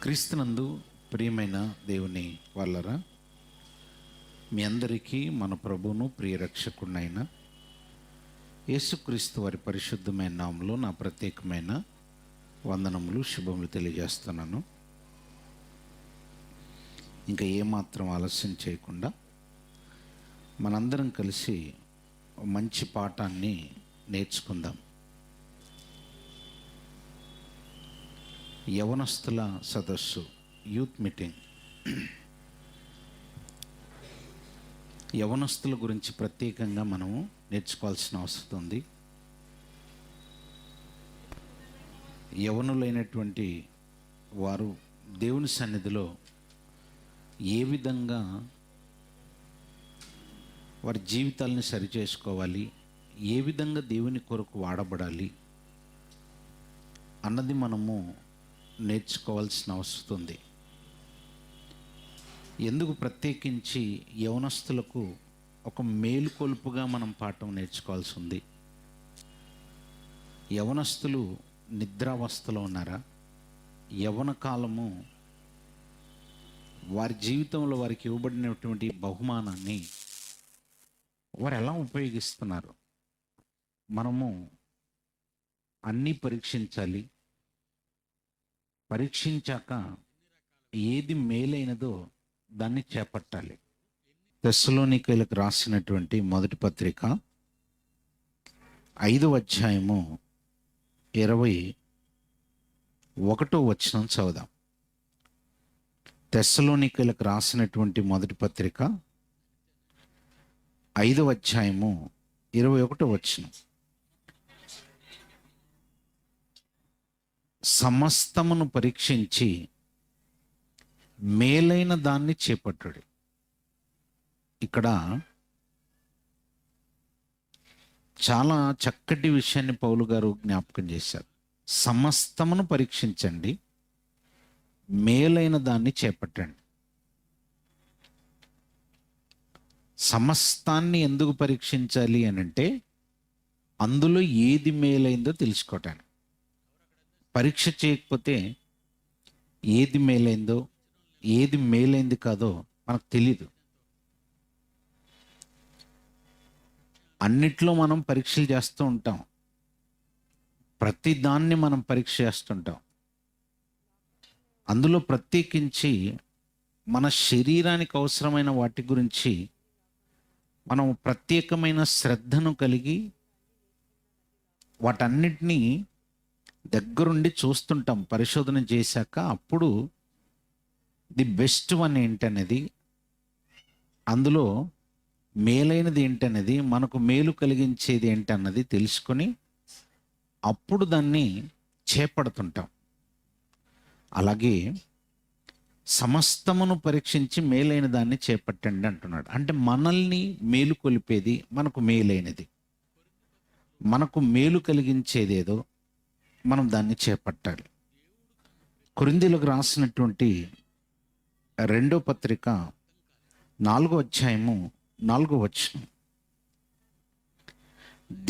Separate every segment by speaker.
Speaker 1: క్రీస్తునందు ప్రియమైన దేవుని వాళ్ళరా, మీ అందరికీ మన ప్రభువును ప్రియరక్షకుడినైన యేసుక్రీస్తు వారి పరిశుద్ధమైన నామంలో నా ప్రత్యేకమైన వందనములు, శుభములు తెలియజేస్తున్నాను. ఇంకా ఏమాత్రం ఆలస్యం చేయకుండా మనందరం కలిసి మంచి పాఠాన్ని నేర్చుకుందాం. యవనస్తుల సదస్సు, యూత్ మీటింగ్. యవనస్తుల గురించి ప్రత్యేకంగా మనము నేర్చుకోవాల్సిన అవసరం ఉంది. యవనులైనటువంటి వారు దేవుని సన్నిధిలో ఏ విధంగా వారి జీవితాలని సరిచేసుకోవాలి, ఏ విధంగా దేవుని కొరకు వాడబడాలి అన్నది మనము నేర్చుకోవాల్సిన అవసరం ఉంది. ఎందుకు ప్రత్యేకించి యవనస్తులకు ఒక మేలుకొలుపుగా మనం పాఠం నేర్చుకోవాల్సి ఉంది. యవనస్తులు నిద్రావస్థలో ఉన్నారా? యవన కాలము వారి జీవితంలో వారికి ఇవ్వబడినటువంటి బహుమానాన్ని వారు ఎలా ఉపయోగిస్తున్నారు? మనము అన్నీ పరీక్షించాలి. పరీక్షించాక ఏది మేలైనదో దాన్ని చేపట్టాలి. తెస్సలోనికీయులకు రాసినటువంటి మొదటి పత్రిక 5వ అధ్యాయము 21వ వచనం చదువుదాం. తెస్సలోనికీయులకు రాసినటువంటి మొదటి పత్రిక 5వ అధ్యాయము 21వ వచనం. సమస్తమును పరీక్షించి మేలైన దాన్ని చేపట్టుడి. ఇక్కడ చాలా చక్కటి విషయాన్ని పౌలు గారు జ్ఞాపకం చేశారు. సమస్తమును పరీక్షించండి, మేలైన దాన్ని చేపట్టండి. సమస్తాన్ని ఎందుకు పరీక్షించాలి అని అంటే, అందులో ఏది మేలైందో తెలుసుకోవటానికి. పరీక్ష చేయకపోతే ఏది మేలైందో ఏది మేలైంది కాదో మనకు తెలీదు. అన్నిట్లో మనం పరీక్షలు చేస్తూ ఉంటాం. ప్రతి దాన్ని మనం పరీక్ష చేస్తుంటాం. అందులో ప్రత్యేకించి మన శరీరానికి అవసరమైన వాటి గురించి మనం ప్రత్యేకమైన శ్రద్ధను కలిగి వాటన్నిటినీ దగ్గరుండి చూస్తుంటాం. పరిశోధన చేశాక అప్పుడు ది బెస్ట్ వన్ ఏంటనేది, అందులో మేలైనది ఏంటనేది, మనకు మేలు కలిగించేది ఏంటన్నది తెలుసుకొని అప్పుడు దాన్ని చేపడుతుంటాం. అలాగే సమస్తమును పరీక్షించి మేలైన దాన్ని చేపట్టండి అంటున్నాడు. అంటే మనల్ని మేలు కొలిపేది, మనకు మేలైనది, మనకు మేలు కలిగించేదేదో మనం దాన్ని చేపట్టాలి. కొరింథీయులకు రాసినటువంటి 2వ పత్రిక 4వ అధ్యాయము 4వ వచనం.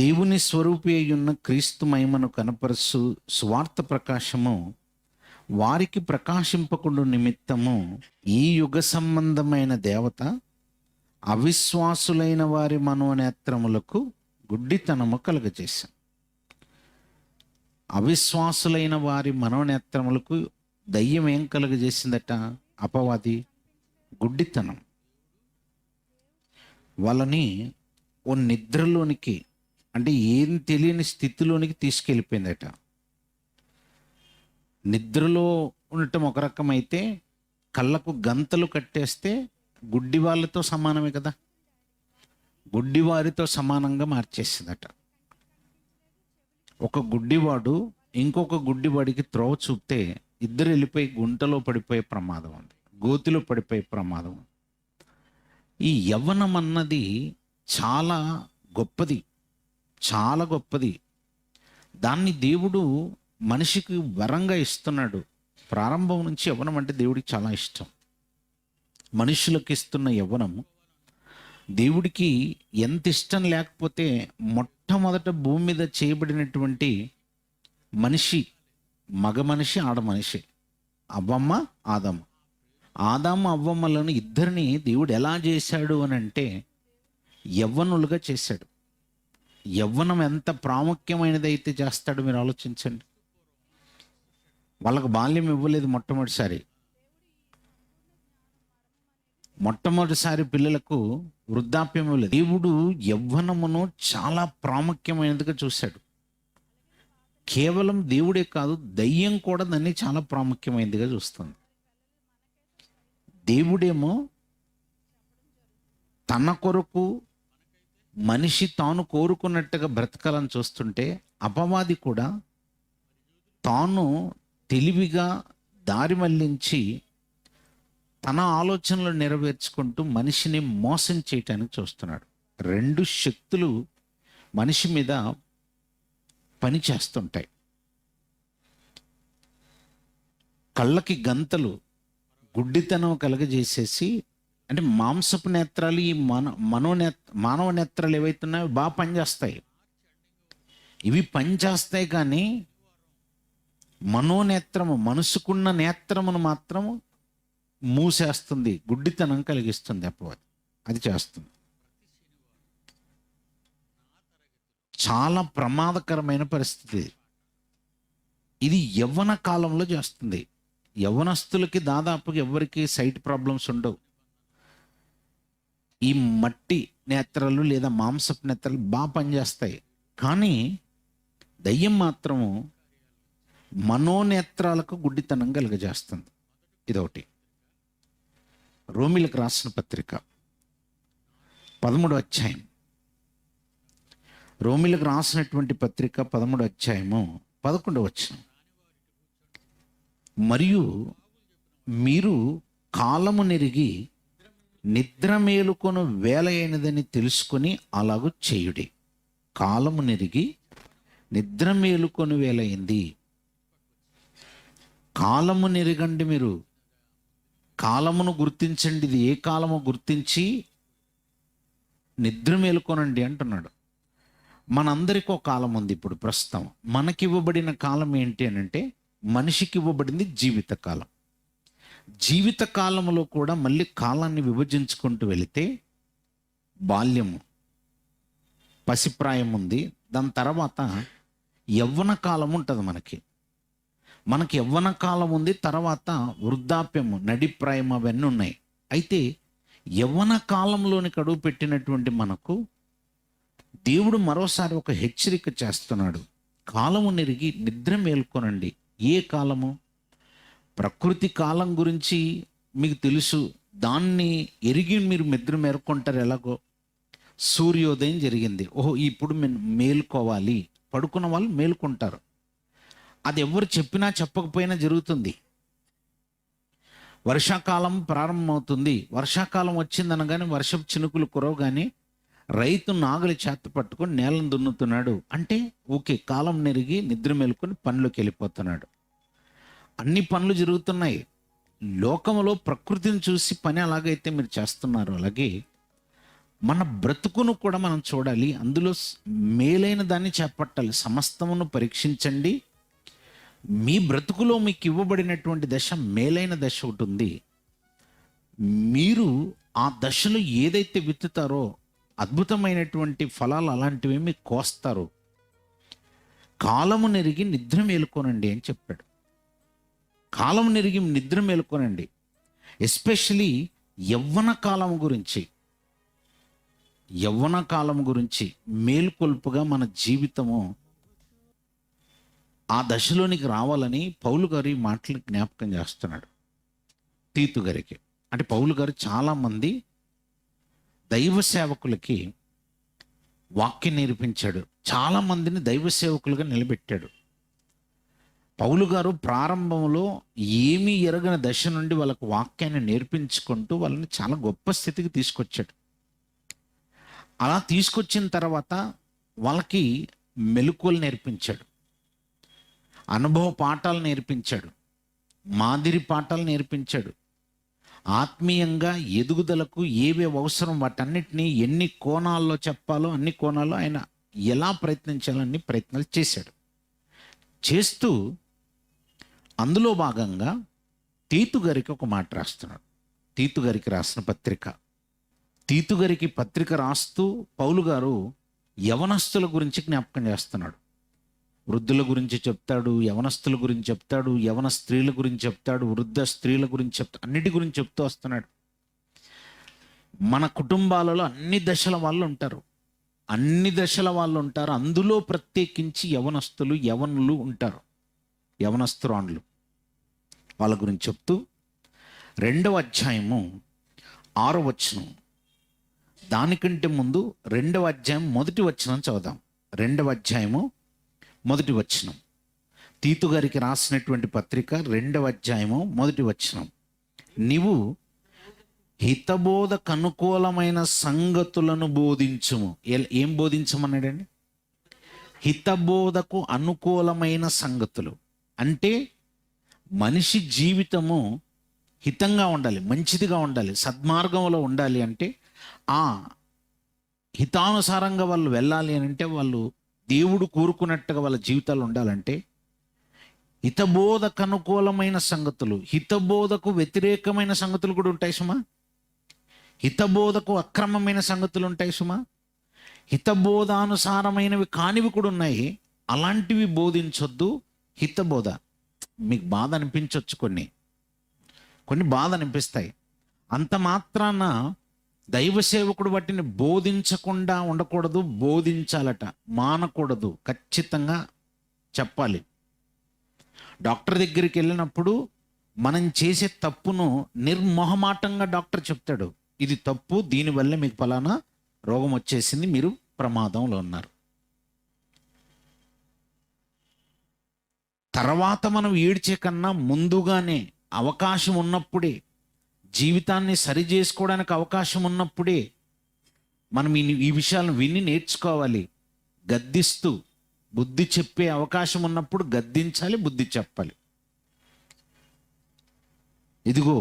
Speaker 1: దేవుని స్వరూపి అయ్యున్న క్రీస్తు మహిమను కనపరుచు స్వార్థ ప్రకాశము వారికి ప్రకాశింపకుండు నిమిత్తము ఈ యుగ సంబంధమైన దేవత అవిశ్వాసులైన వారి మనోనేత్రములకు గుడ్డితనము కలుగజేశాం. అవిశ్వాసులైన వారి మనోనేత్రములకు దయ్యం ఏం కలుగజేసిందట? అపవాది గుడ్డితనం. వాళ్ళని ఓ నిద్రలోనికి, అంటే ఏం తెలియని స్థితిలోనికి తీసుకెళ్ళిపోయిందట. నిద్రలో ఉండటం ఒక రకమైతే, కళ్ళకు గంతలు కట్టేస్తే గుడ్డి వాళ్ళతో సమానమే కదా, గుడ్డివారితో సమానంగా మార్చేసిందట. ఒక గుడ్డివాడు ఇంకొక గుడ్డివాడికి త్రోవ చూపితే ఇద్దరు వెళ్ళిపోయి గుంటలో పడిపోయే ప్రమాదం ఉంది, గోతిలో పడిపోయే ప్రమాదం ఉంది. ఈ యవ్వనం అన్నది చాలా గొప్పది, చాలా గొప్పది. దాన్ని దేవుడు మనిషికి వరంగా ఇస్తున్నాడు. ప్రారంభం నుంచి యవ్వనం అంటే దేవుడికి చాలా ఇష్టం. మనుషులకు ఇస్తున్న యవ్వనము దేవుడికి ఎంత ఇష్టం లేకపోతే, మొట్టమొదట భూమి మీద చేయబడినటువంటి మనిషి, మగ మనిషి, ఆడ మనిషి, అవ్వమ్మ, ఆదాము. ఆదాము అవ్వమ్మలను ఇద్దరిని దేవుడు ఎలా చేశాడు అని అంటే యవ్వనులుగా చేశాడు. యవ్వనం ఎంత ప్రాముఖ్యమైనది అయితే చేస్తాడో మీరు ఆలోచించండి. వాళ్ళకు బాల్యం ఇవ్వలేదు మొట్టమొదటిసారి పిల్లలకు వృద్ధాప్యం ఇవ్వలేదు. దేవుడు యవ్వనమును చాలా ప్రాముఖ్యమైనదిగా చూశాడు. కేవలం దేవుడే కాదు, దయ్యం కూడా దాన్ని చాలా ప్రాముఖ్యమైనదిగా చూస్తుంది. దేవుడేమో తన కొరకు మనిషి తాను కోరుకున్నట్టుగా బ్రతకాలని చూస్తుంటే, అపవాది కూడా తాను తెలివిగా దారి మళ్లించి తన ఆలోచనలు నెరవేర్చుకుంటూ మనిషిని మోసం చేయటానికి చూస్తున్నాడు. రెండు శక్తులు మనిషి మీద పని చేస్తుంటాయి. కళ్ళకి గంతలు, గుడ్డితనం కలగజేసేసి, అంటే మాంసపు నేత్రాలు, ఈ మానవ నేత్రాలు ఏవైతున్నాయో బాగా పనిచేస్తాయి. ఇవి పనిచేస్తాయి కానీ మనోనేత్రము, మనసుకున్న నేత్రమును మాత్రము మూసేస్తుంది, గుడ్డితనం కలిగిస్తుంది అపవాది. అది చేస్తుంది. చాలా ప్రమాదకరమైన పరిస్థితి ఇది. యవ్వన కాలంలో చేస్తుంది. యవ్వనస్తులకి దాదాపుగా ఎవరికి సైట్ ప్రాబ్లమ్స్ ఉండవు. ఈ మట్టి నేత్రాలు లేదా మాంసపు నేత్రాలు బాగా పనిచేస్తాయి. కానీ దయ్యం మాత్రము మనోనేత్రాలకు గుడ్డితనం కలుగజేస్తుంది. ఇదొకటి. రోమీలకు రాసిన పత్రిక 13వ అధ్యాయం, రోమీలకు రాసినటువంటి పత్రిక 13వ అధ్యాయము 11వ వచనం. మరియు మీరు కాలము నెరిగి నిద్ర మేలుకొను వేళ అయినదని తెలుసుకొని అలాగూ చేయుడి. కాలము నెరిగి నిద్ర మేలుకొని వేళ అయింది. కాలము నెరగండి, మీరు కాలమును గుర్తించండి. ఇది ఏ కాలమో గుర్తించి నిద్ర మేలుకోనండి అంటున్నాడు. మనందరికీ ఒక కాలం ఉంది. ఇప్పుడు ప్రస్తుతం మనకి ఇవ్వబడిన కాలం ఏంటి అని అంటే, మనిషికి ఇవ్వబడింది జీవితకాలం. జీవితకాలంలో కూడా మళ్ళీ కాలాన్ని విభజించుకుంటూ వెళితే బాల్యము, పసిప్రాయం ఉంది. దాని తర్వాత యవ్వన కాలం ఉంటుంది. మనకి యవ్వన కాలం ఉంది, తర్వాత వృద్ధాప్యము, నడిప్రాయం, అవన్నీ ఉన్నాయి. అయితే యవ్వన కాలంలోనికి అడుగు పెట్టినటువంటి మనకు దేవుడు మరోసారి ఒక హెచ్చరిక చేస్తున్నాడు. కాలము నెరిగి నిద్ర మేల్కొనండి. ఏ కాలము? ప్రకృతి కాలం గురించి మీకు తెలుసు. దాన్ని ఎరిగి మీరు నిద్ర మేల్కొంటారు. ఎలాగో సూర్యోదయం జరిగింది, ఓహో ఇప్పుడు మేల్కోవాలి. పడుకున్న వాళ్ళు మేల్కొంటారు. అది ఎవరు చెప్పినా చెప్పకపోయినా జరుగుతుంది. వర్షాకాలం ప్రారంభమవుతుంది. వర్షాకాలం వచ్చిందనగానే వర్షపు చినుకులు కురవగానే రైతు నాగలి చేత పట్టుకొని నేలను దున్నుతున్నాడు అంటే ఓకే, కాలం నెరిగి నిద్ర మేలుకొని పనిలోకి వెళ్ళిపోతున్నాడు. అన్ని పనులు జరుగుతున్నాయి. లోకంలో ప్రకృతిని చూసి పని అలాగైతే మీరు చేస్తున్నారు, అలాగే మన బ్రతుకును కూడా మనం చూడాలి. అందులో మేలైన దాన్ని చేపట్టాలి. సమస్తమును పరీక్షించండి. మీ బ్రతుకులో మీకు ఇవ్వబడినటువంటి దశ మేలైన దశ ఒకటి ఉంది. మీరు ఆ దశలో ఏదైతే విత్తుతారో అద్భుతమైనటువంటి ఫలాలు అలాంటివి మీకు కోస్తారు. కాలము నెరిగి నిద్ర మేలుకోనండి అని చెప్పాడు. కాలము నెరిగి నిద్ర మేలుకోనండి. ఎస్పెషలీ యవ్వన కాలం గురించి మేల్కొల్పుగా మన జీవితము ఆ దశలోనికి రావాలని పౌలు గారు ఈ మాటలు జ్ఞాపకం చేస్తున్నాడు తీతు గారికి. అంటే పౌలు గారు చాలామంది దైవ సేవకులకి వాక్యం నేర్పించాడు. చాలామందిని దైవ సేవకులుగా నిలబెట్టాడు. పౌలు గారు ప్రారంభంలో ఏమీ ఎరగని దశ నుండి వాళ్ళకు వాక్యాన్ని నేర్పించుకుంటూ వాళ్ళని చాలా గొప్ప స్థితికి తీసుకొచ్చాడు. అలా తీసుకొచ్చిన తర్వాత వాళ్ళకి మెలకువలు నేర్పించాడు, అనుభవ పాఠాలు నేర్పించాడు, మాదిరి పాఠాలు నేర్పించాడు. ఆత్మీయంగా ఎదుగుదలకు ఏవి అవసరం వాటన్నిటినీ ఎన్ని కోణాల్లో చెప్పాలో అన్ని కోణాల్లో ఆయన ఎలా ప్రయత్నించాలో అన్ని ప్రయత్నాలు చేశాడు. చేస్తూ అందులో భాగంగా తీతు గారికి ఒక మాట రాస్తున్నాడు. తీతు గారికి రాసిన పత్రిక. తీతు గారికి పత్రిక రాస్తూ పౌలు గారు యవనస్తుల గురించి జ్ఞాపకం చేస్తున్నాడు. వృద్ధుల గురించి చెప్తాడు, యవనస్తుల గురించి చెప్తాడు, యవన స్త్రీల గురించి చెప్తాడు, వృద్ధ స్త్రీల గురించి చెప్తాడు, అన్నిటి గురించి చెప్తూ వస్తున్నాడు. మన కుటుంబాలలో అన్ని దశల వాళ్ళు ఉంటారు, అన్ని దశల వాళ్ళు ఉంటారు. అందులో ప్రత్యేకించి యవనస్తులు, యవనులు ఉంటారు, యవనస్తురాండ్లు. వాళ్ళ గురించి చెప్తూ 2వ అధ్యాయము 6వ వచనం, దానికంటే ముందు 2వ అధ్యాయం 1వ వచనం చదువుదాం. 2వ అధ్యాయము 1వ వచనం, తీతు గారికి రాసినటువంటి పత్రిక 2వ అధ్యాయము 1వ వచనం. నీవు హితబోధకు అనుకూలమైన సంగతులను బోధించుము. ఏం బోధించమన్నాడండి? హితబోధకు అనుకూలమైన సంగతులు అంటే మనిషి జీవితము హితంగా ఉండాలి, మంచిదిగా ఉండాలి, సద్మార్గంలో ఉండాలి. అంటే ఆ హితానుసారంగా వాళ్ళు వెళ్ళాలి అని అంటే, వాళ్ళు దేవుడు కోరుకున్నట్టుగా వాళ్ళ జీవితాలు ఉండాలంటే హితబోధకు అనుకూలమైన సంగతులు. హితబోధకు వ్యతిరేకమైన సంగతులు కూడా ఉంటాయి సుమా. హితబోధకు అక్రమమైన సంగతులు ఉంటాయి సుమా. హితబోధానుసారమైనవి కానివి కూడా ఉన్నాయి. అలాంటివి బోధించొద్దు. హితబోధ మీకు బాధ అనిపించవచ్చు, కొన్ని బాధ అనిపిస్తాయి. అంత మాత్రాన దైవ సేవకుడు వాటిని బోధించకుండా ఉండకూడదు, బోధించాలట, మానకూడదు, ఖచ్చితంగా చెప్పాలి. డాక్టర్ దగ్గరికి వెళ్ళినప్పుడు మనం చేసే తప్పును నిర్మోహమాటంగా డాక్టర్ చెప్తాడు, ఇది తప్పు, దీనివల్ల మీకు ఫలానా రోగం వచ్చేసింది, మీరు ప్రమాదంలో ఉన్నారు. తర్వాత మనం ఏడ్చే కన్నా ముందుగానే, అవకాశం ఉన్నప్పుడే, జీవితాన్ని సరి చేసుకోవడానికి అవకాశం ఉన్నప్పుడే మనం ఈ విషయాలను విని నేర్చుకోవాలి. గద్దిస్తూ బుద్ధి చెప్పే అవకాశం ఉన్నప్పుడు గద్దించాలి, బుద్ధి చెప్పాలి. ఇదిగో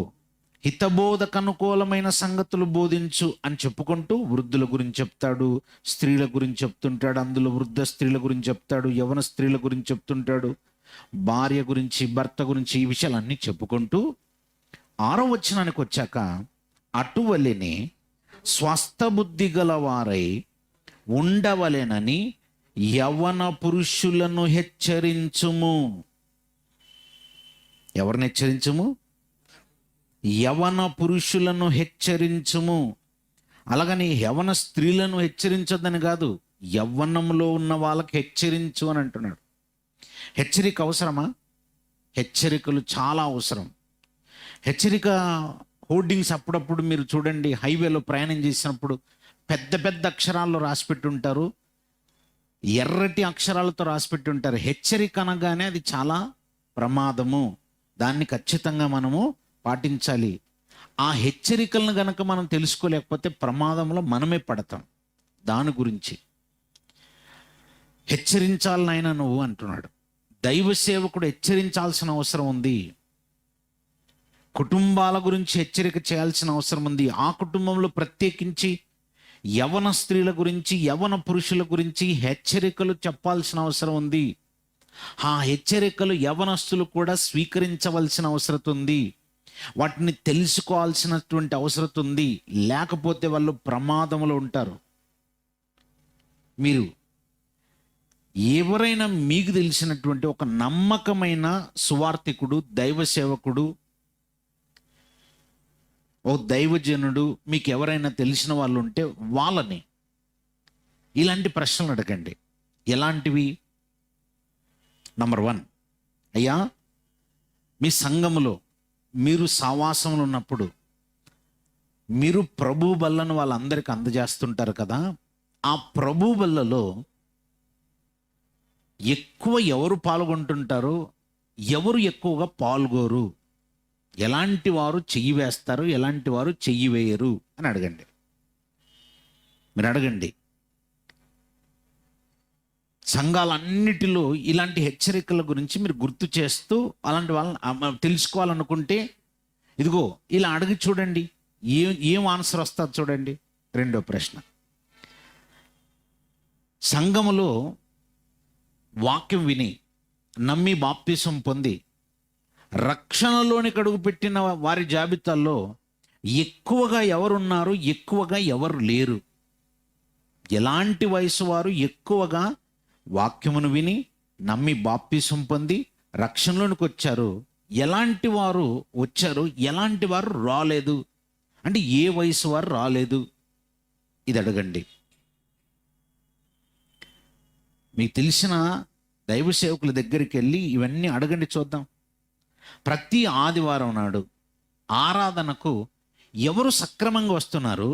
Speaker 1: హితబోధకు అనుకూలమైన సంగతులు బోధించు అని చెప్పుకుంటూ వృద్ధుల గురించి చెప్తాడు, స్త్రీల గురించి చెప్తుంటాడు. అందులో వృద్ధ స్త్రీల గురించి చెప్తాడు, యవన స్త్రీల గురించి చెప్తుంటాడు, భార్య గురించి, భర్త గురించి, ఈ విషయాలన్నీ చెప్పుకుంటూ 6వ వచనానికి వచ్చాక, అటువలెనే స్వస్థ బుద్ధి గలవారై ఉండవలెనని యవన పురుషులను హెచ్చరించుము. ఎవరిని హెచ్చరించుము? యవన పురుషులను హెచ్చరించుము. అలాగని యవన స్త్రీలను హెచ్చరించొద్దని కాదు, యవ్వనంలో ఉన్న వాళ్ళకి హెచ్చరించు అని అంటున్నాడు. హెచ్చరిక అవసరమా? హెచ్చరికలు చాలా అవసరం. హెచ్చరిక హోర్డింగ్స్ అప్పుడప్పుడు మీరు చూడండి, హైవేలో ప్రయాణం చేసినప్పుడు పెద్ద పెద్ద అక్షరాల్లో రాసిపెట్టి ఉంటారు, ఎర్రటి అక్షరాలతో రాసిపెట్టి ఉంటారు. హెచ్చరిక అనగానే అది చాలా ప్రమాదము, దాన్ని ఖచ్చితంగా మనము పాటించాలి. ఆ హెచ్చరికలను గనక మనం తెలుసుకోలేకపోతే ప్రమాదంలో మనమే పడతాం. దాని గురించి హెచ్చరించాలి నాయన నువ్వు అంటున్నాడు. దైవ సేవకుడు హెచ్చరించాల్సిన అవసరం ఉంది. కుటుంబాల గురించి హెచ్చరిక చేయాల్సిన అవసరం ఉంది. ఆ కుటుంబంలో ప్రత్యేకించి యవన స్త్రీల గురించి, యవన పురుషుల గురించి హెచ్చరికలు చెప్పాల్సిన అవసరం ఉంది. ఆ హెచ్చరికలు యవనస్తులు కూడా స్వీకరించవలసిన అవసరం ఉంది. వాటిని తెలుసుకోవాల్సినటువంటి అవసరం ఉంది. లేకపోతే వాళ్ళు ప్రమాదంలో ఉంటారు. మీరు ఎవరైనా మీకు తెలిసినటువంటి ఒక నమ్మకమైన సువార్థికుడు, దైవ సేవకుడు, ఓ దైవజనుడు మీకు ఎవరైనా తెలిసిన వాళ్ళు ఉంటే వాళ్ళని ఇలాంటి ప్రశ్నలు అడగండి. ఎలాంటివి? నంబర్ 1, అయ్యా మీ సంఘములో మీరు సావాసంలో ఉన్నప్పుడు మీరు ప్రభు బల్లను వాళ్ళందరికీ అందజేస్తుంటారు కదా, ఆ ప్రభు బల్లలో ఎక్కువ ఎవరు పాల్గొంటుంటారో, ఎవరు ఎక్కువగా పాల్గొరు, ఎలాంటి వారు చెయ్యి వేస్తారు, ఎలాంటి వారు చెయ్యి వేయరు అని అడగండి. మీరు అడగండి. సంఘాలన్నిటిలో ఇలాంటి హెచ్చరికల గురించి మీరు గుర్తు చేస్తూ అలాంటి వాళ్ళని తెలుసుకోవాలనుకుంటే ఇదిగో ఇలా అడిగి చూడండి, ఏం ఆన్సర్ వస్తుంది చూడండి. 2వ ప్రశ్న, సంఘములో వాక్యం విని నమ్మి బాప్తిసం పొంది రక్షణలోనికి అడుగుపెట్టిన వారి జాబితాలో ఎక్కువగా ఎవరున్నారు, ఎక్కువగా ఎవరు లేరు? ఎలాంటి వయసు వారు ఎక్కువగా వాక్యమును విని నమ్మి బాప్తిసం పొంది రక్షణలోనికి వచ్చారు? ఎలాంటి వారు వచ్చారు, ఎలాంటి వారు రాలేదు? అంటే ఏ వయసు వారు రాలేదు? ఇది అడగండి. మీకు తెలిసిన దైవ సేవకుల దగ్గరికి వెళ్ళి ఇవన్నీ అడగండి, చూద్దాం. ప్రతి ఆదివారం నాడు ఆరాధనకు ఎవరు సక్రమంగా వస్తున్నారు,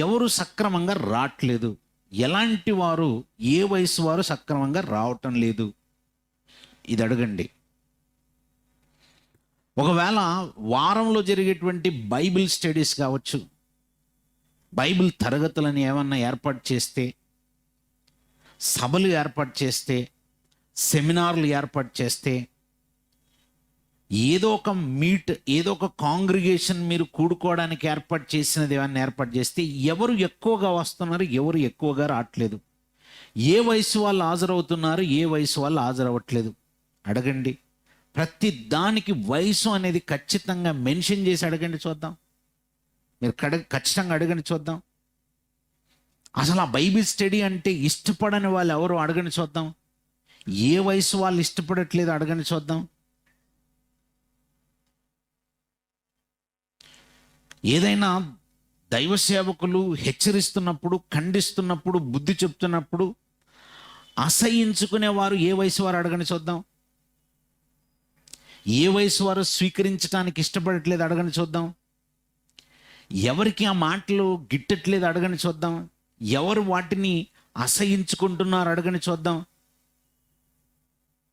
Speaker 1: ఎవరు సక్రమంగా రావట్లేదు? ఎలాంటి వారు, ఏ వయసు వారు సక్రమంగా రావటం లేదు? ఇది అడగండి. ఒకవేళ వారంలో జరిగేటువంటి బైబిల్ స్టడీస్ కావచ్చు, బైబిల్ తరగతులను ఏమన్నా ఏర్పాటు చేస్తే, సభలు ఏర్పాటు చేస్తే, సెమినార్లు ఏర్పాటు చేస్తే, ఏదో ఒక మీట్, ఏదో ఒక కాంగ్రిగేషన్ మీరు కూడుకోవడానికి ఏర్పాటు చేసినది ఏమన్నా ఏర్పాటు చేస్తే ఎవరు ఎక్కువగా వస్తున్నారు, ఎవరు ఎక్కువగా రావట్లేదు? ఏ వయసు వాళ్ళు హాజరవుతున్నారు, ఏ వయసు వాళ్ళు హాజరవ్వట్లేదు? అడగండి. ప్రతి దానికి వయసు అనేది ఖచ్చితంగా మెన్షన్ చేసి అడగండి, చూద్దాం. మీరు ఖచ్చితంగా అడగండి, చూద్దాం. అసలు ఆ బైబిల్ స్టడీ అంటే ఇష్టపడని వాళ్ళు ఎవరు అడగండి, చూద్దాం. ఏ వయసు వాళ్ళు ఇష్టపడట్లేదు అడగండి, చూద్దాం. ఏదైనా దైవ సేవకులు హెచ్చరిస్తున్నప్పుడు, ఖండిస్తున్నప్పుడు, బుద్ధి చెప్తున్నప్పుడు అసహించుకునేవారు ఏ వయసు వారు అడగండి, చూద్దాం. ఏ వయసు వారు స్వీకరించడానికి ఇష్టపడట్లేదు అడగండి, చూద్దాం. ఎవరికి ఆ మాటలు గిట్టట్లేదు అడగండి, చూద్దాం. ఎవరు వాటిని అసహించుకుంటున్నారు అడగండి, చూద్దాం.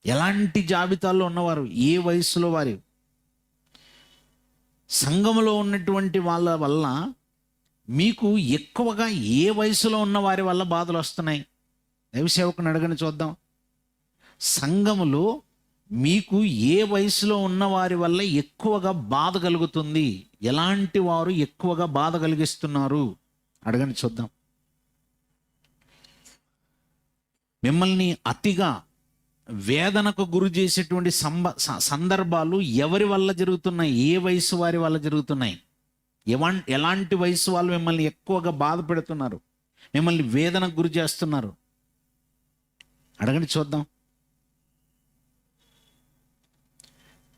Speaker 1: ఎలాంటి జాబితాల్లో ఉన్నవారు, ఏ వయసులో వారు? సంఘములో ఉన్నటువంటి వాళ్ళ వల్ల మీకు ఎక్కువగా ఏ వయసులో ఉన్న వారి వల్ల బాధలు వస్తున్నాయి? దైవ సేవకుని అడగని, చూద్దాం. సంఘములో మీకు ఏ వయసులో ఉన్న వారి వల్ల ఎక్కువగా బాధ కలుగుతుంది? ఎలాంటి వారు ఎక్కువగా బాధ కలిగిస్తున్నారు అడగని, చూద్దాం. మిమ్మల్ని అతిగా వేదనకు గురి చేసేటువంటి సందర్భాలు ఎవరి వల్ల జరుగుతున్నాయి? ఏ వయసు వారి వల్ల జరుగుతున్నాయి? ఎలాంటి వయసు వాళ్ళు మిమ్మల్ని ఎక్కువగా బాధ పెడుతున్నారు, మిమ్మల్ని వేదనకు గురి చేస్తున్నారు? అడగండి, చూద్దాం.